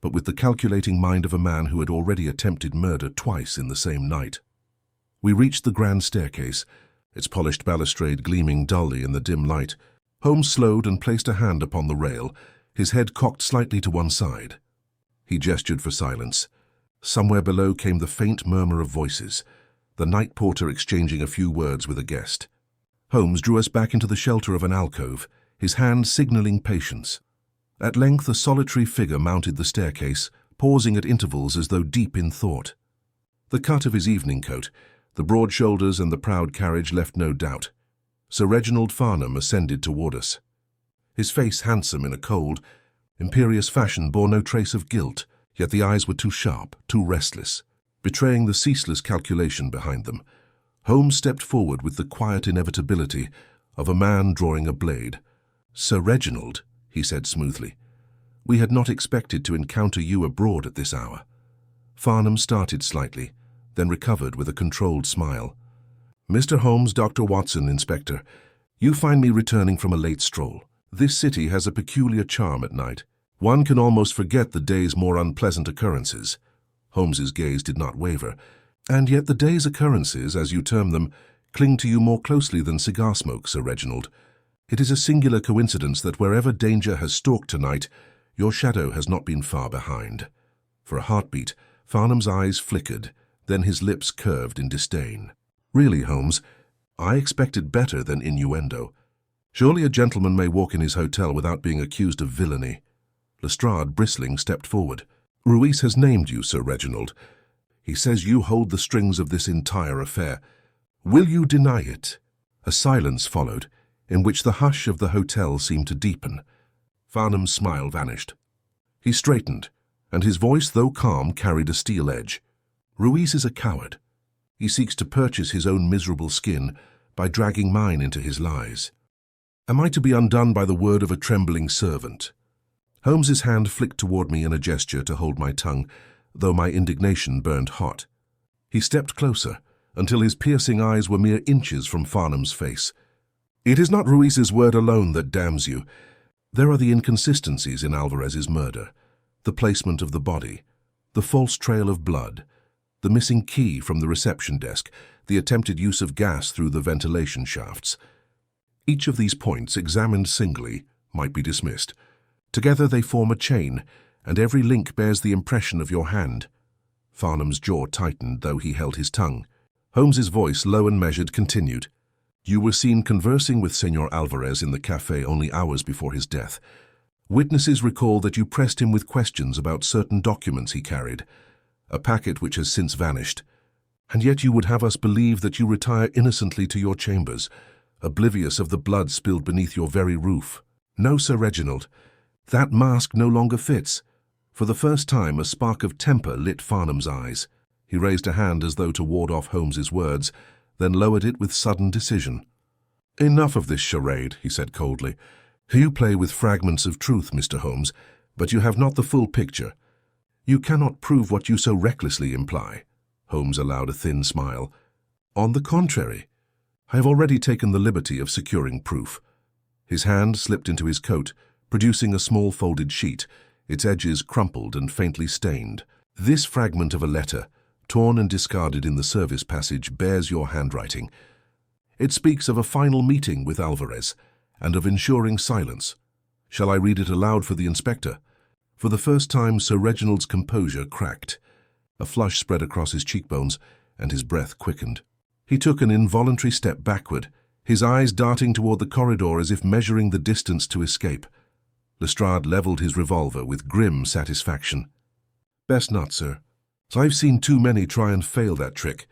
but with the calculating mind of a man who had already attempted murder twice in the same night. We reached the grand staircase, its polished balustrade gleaming dully in the dim light. Holmes slowed and placed a hand upon the rail, his head cocked slightly to one side. He gestured for silence. Somewhere below came the faint murmur of voices, the night porter exchanging a few words with a guest. Holmes drew us back into the shelter of an alcove, his hand signalling patience. At length a solitary figure mounted the staircase, pausing at intervals as though deep in thought. The cut of his evening coat, the broad shoulders and the proud carriage left no doubt. Sir Reginald Farnham ascended toward us. His face, handsome in a cold, imperious fashion, bore no trace of guilt, yet the eyes were too sharp, too restless, betraying the ceaseless calculation behind them. Holmes stepped forward with the quiet inevitability of a man drawing a blade. "Sir Reginald," he said smoothly, "we had not expected to encounter you abroad at this hour." Farnham started slightly, then recovered with a controlled smile. "Mr. Holmes, Dr. Watson, Inspector, You find me returning from a late stroll. This city has a peculiar charm at night. One can almost forget the day's more unpleasant occurrences. Holmes's gaze did not waver, and yet the day's occurrences, as you term them, cling to you more closely than cigar smoke, Sir Reginald. It is a singular coincidence that wherever danger has stalked tonight, your shadow has not been far behind. For a heartbeat, Farnham's eyes flickered, then his lips curved in disdain. Really, Holmes, I expected better than innuendo. Surely a gentleman may walk in his hotel without being accused of villainy. Lestrade, bristling, stepped forward. Ruiz has named you, Sir Reginald. He says you hold the strings of this entire affair. Will you deny it? A silence followed, in which the hush of the hotel seemed to deepen. Farnham's smile vanished. He straightened, and his voice, though calm, carried a steel edge. Ruiz is a coward. He seeks to purchase his own miserable skin by dragging mine into his lies. Am I to be undone by the word of a trembling servant? Holmes's hand flicked toward me in a gesture to hold my tongue, though my indignation burned hot. He stepped closer, until his piercing eyes were mere inches from Farnham's face. It is not Ruiz's word alone that damns you. There are the inconsistencies in Alvarez's murder, the placement of the body, the false trail of blood, the missing key from the reception desk, the attempted use of gas through the ventilation shafts. Each of these points, examined singly, might be dismissed. Together they form a chain, and every link bears the impression of your hand. Farnham's jaw tightened, though he held his tongue. Holmes's voice, low and measured, continued. You were seen conversing with Senor Alvarez in the café only hours before his death. Witnesses recall that you pressed him with questions about certain documents he carried, a packet which has since vanished. And yet you would have us believe that you retire innocently to your chambers, oblivious of the blood spilled beneath your very roof. No, Sir Reginald. That mask no longer fits. For the first time, a spark of temper lit Farnham's eyes. He raised a hand as though to ward off Holmes's words, then lowered it with sudden decision. Enough of this charade, he said coldly. You play with fragments of truth, Mr. Holmes, but you have not the full picture. You cannot prove what you so recklessly imply. Holmes allowed a thin smile. On the contrary, I have already taken the liberty of securing proof. His hand slipped into his coat, producing a small folded sheet, its edges crumpled and faintly stained. This fragment of a letter, torn and discarded in the service passage, bears your handwriting. It speaks of a final meeting with Alvarez, and of ensuring silence. Shall I read it aloud for the inspector? For the first time, Sir Reginald's composure cracked. A flush spread across his cheekbones, and his breath quickened. He took an involuntary step backward, his eyes darting toward the corridor as if measuring the distance to escape. Lestrade leveled his revolver with grim satisfaction. Best not, sir. I've seen too many try and fail that trick.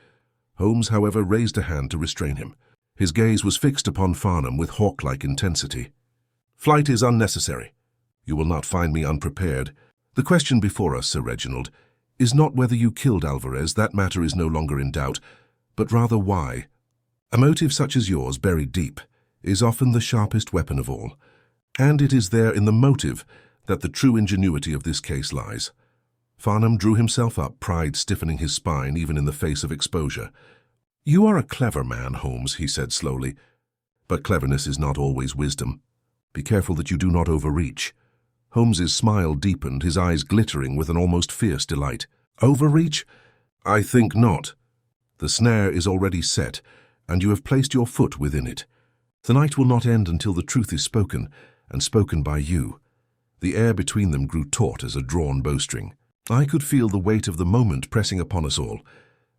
Holmes, however, raised a hand to restrain him. His gaze was fixed upon Farnham with hawk-like intensity. Flight is unnecessary. You will not find me unprepared. The question before us, Sir Reginald, is not whether you killed Alvarez, that matter is no longer in doubt, but rather why. A motive such as yours, buried deep, is often the sharpest weapon of all. And it is there in the motive that the true ingenuity of this case lies. Farnham drew himself up, pride stiffening his spine even in the face of exposure. You are a clever man, Holmes, he said slowly, but cleverness is not always wisdom. Be careful that you do not overreach. Holmes's smile deepened, his eyes glittering with an almost fierce delight. Overreach? I think not. The snare is already set, and you have placed your foot within it. The night will not end until the truth is spoken, and spoken by you. The air between them grew taut as a drawn bowstring. I could feel the weight of the moment pressing upon us all.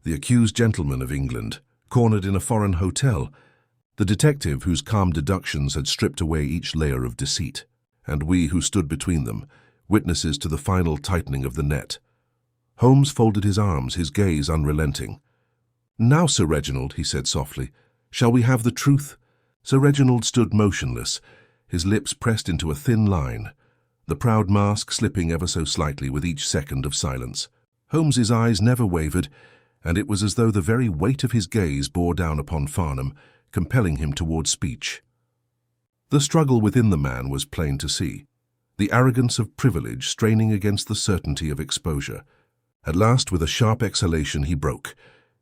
The accused gentleman of England, cornered in a foreign hotel, the detective whose calm deductions had stripped away each layer of deceit, and we who stood between them, witnesses to the final tightening of the net. Holmes folded his arms, his gaze unrelenting. Now, Sir Reginald, he said softly, shall we have the truth? Sir Reginald stood motionless, his lips pressed into a thin line, the proud mask slipping ever so slightly with each second of silence. Holmes's eyes never wavered, and it was as though the very weight of his gaze bore down upon Farnham, compelling him toward speech. The struggle within the man was plain to see, the arrogance of privilege straining against the certainty of exposure. At last, with a sharp exhalation, he broke.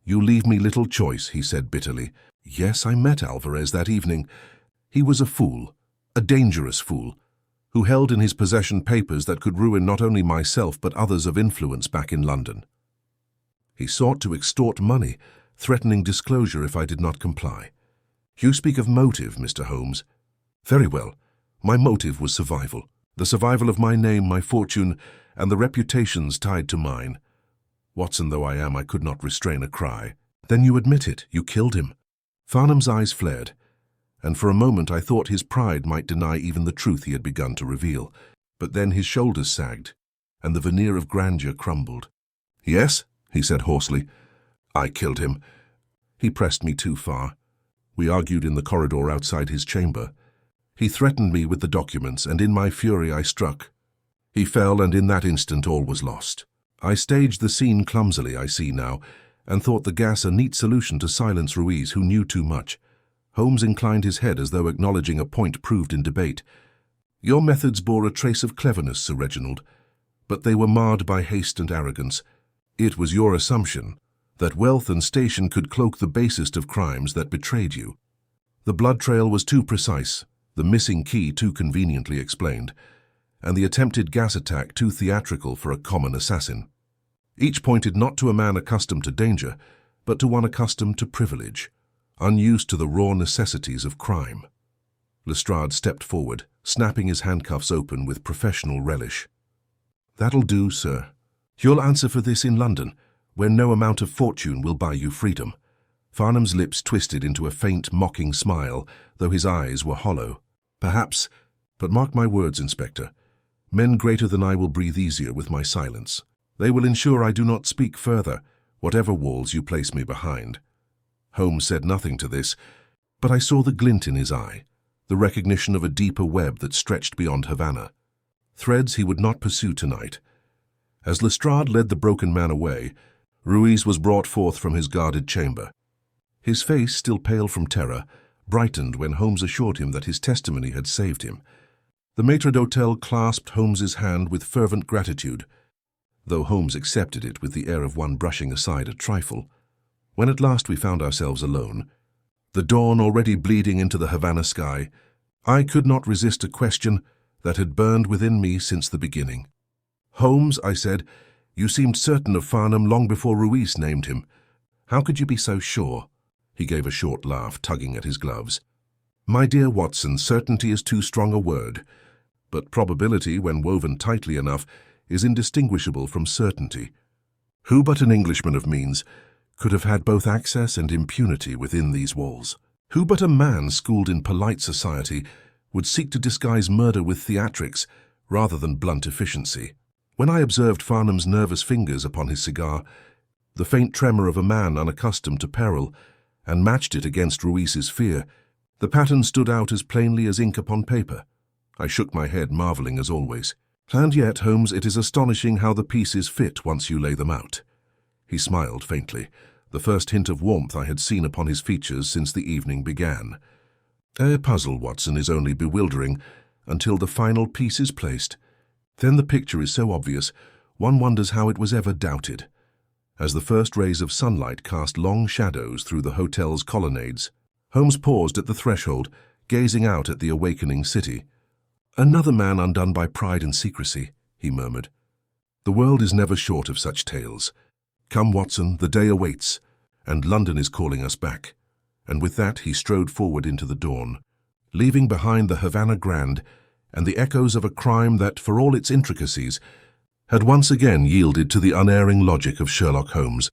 You leave me little choice, he said bitterly. Yes, I met Alvarez that evening. He was a fool, a dangerous fool, who held in his possession papers that could ruin not only myself but others of influence back in London. He sought to extort money, threatening disclosure if I did not comply. You speak of motive, Mr. Holmes. Very well. My motive was survival. The survival of my name, my fortune, and the reputations tied to mine. Watson though I am, I could not restrain a cry. Then you admit it. You killed him. Farnham's eyes flared, and for a moment I thought his pride might deny even the truth he had begun to reveal. But then his shoulders sagged, and the veneer of grandeur crumbled. Yes, he said hoarsely. I killed him. He pressed me too far. We argued in the corridor outside his chamber. He threatened me with the documents, and in my fury I struck. He fell, and in that instant all was lost. I staged the scene clumsily, I see now, and thought the gas a neat solution to silence Ruiz, who knew too much. Holmes inclined his head as though acknowledging a point proved in debate. Your methods bore a trace of cleverness, Sir Reginald, but they were marred by haste and arrogance. It was your assumption that wealth and station could cloak the basest of crimes that betrayed you. The blood trail was too precise, the missing key too conveniently explained, and the attempted gas attack too theatrical for a common assassin. Each pointed not to a man accustomed to danger, but to one accustomed to privilege, unused to the raw necessities of crime. Lestrade stepped forward, snapping his handcuffs open with professional relish. That'll do, sir. You'll answer for this in London, where no amount of fortune will buy you freedom. Farnham's lips twisted into a faint, mocking smile, though his eyes were hollow. Perhaps, but mark my words, Inspector, men greater than I will breathe easier with my silence. They will ensure I do not speak further, whatever walls you place me behind. Holmes said nothing to this, but I saw the glint in his eye, the recognition of a deeper web that stretched beyond Havana. Threads he would not pursue tonight. As Lestrade led the broken man away, Ruiz was brought forth from his guarded chamber. His face, still pale from terror, brightened when Holmes assured him that his testimony had saved him. The maître d'hôtel clasped Holmes's hand with fervent gratitude, though Holmes accepted it with the air of one brushing aside a trifle. When at last we found ourselves alone, the dawn already bleeding into the Havana sky, I could not resist a question that had burned within me since the beginning. Holmes, I said, you seemed certain of Farnham long before Ruiz named him. How could you be so sure? He gave a short laugh, tugging at his gloves. My dear Watson, certainty is too strong a word, but probability, when woven tightly enough, is indistinguishable from certainty. Who but an Englishman of means could have had both access and impunity within these walls? Who but a man schooled in polite society would seek to disguise murder with theatrics rather than blunt efficiency? When I observed Farnham's nervous fingers upon his cigar, the faint tremor of a man unaccustomed to peril, and matched it against Ruiz's fear, the pattern stood out as plainly as ink upon paper. I shook my head, marveling as always. And yet, Holmes, it is astonishing how the pieces fit once you lay them out. He smiled faintly, the first hint of warmth I had seen upon his features since the evening began. A puzzle, Watson, is only bewildering until the final piece is placed. Then the picture is so obvious, one wonders how it was ever doubted. As the first rays of sunlight cast long shadows through the hotel's colonnades, Holmes paused at the threshold, gazing out at the awakening city. Another man undone by pride and secrecy, he murmured. The world is never short of such tales. Come, Watson, the day awaits, and London is calling us back. And with that he strode forward into the dawn, leaving behind the Havana Grande and the echoes of a crime that, for all its intricacies, had once again yielded to the unerring logic of Sherlock Holmes.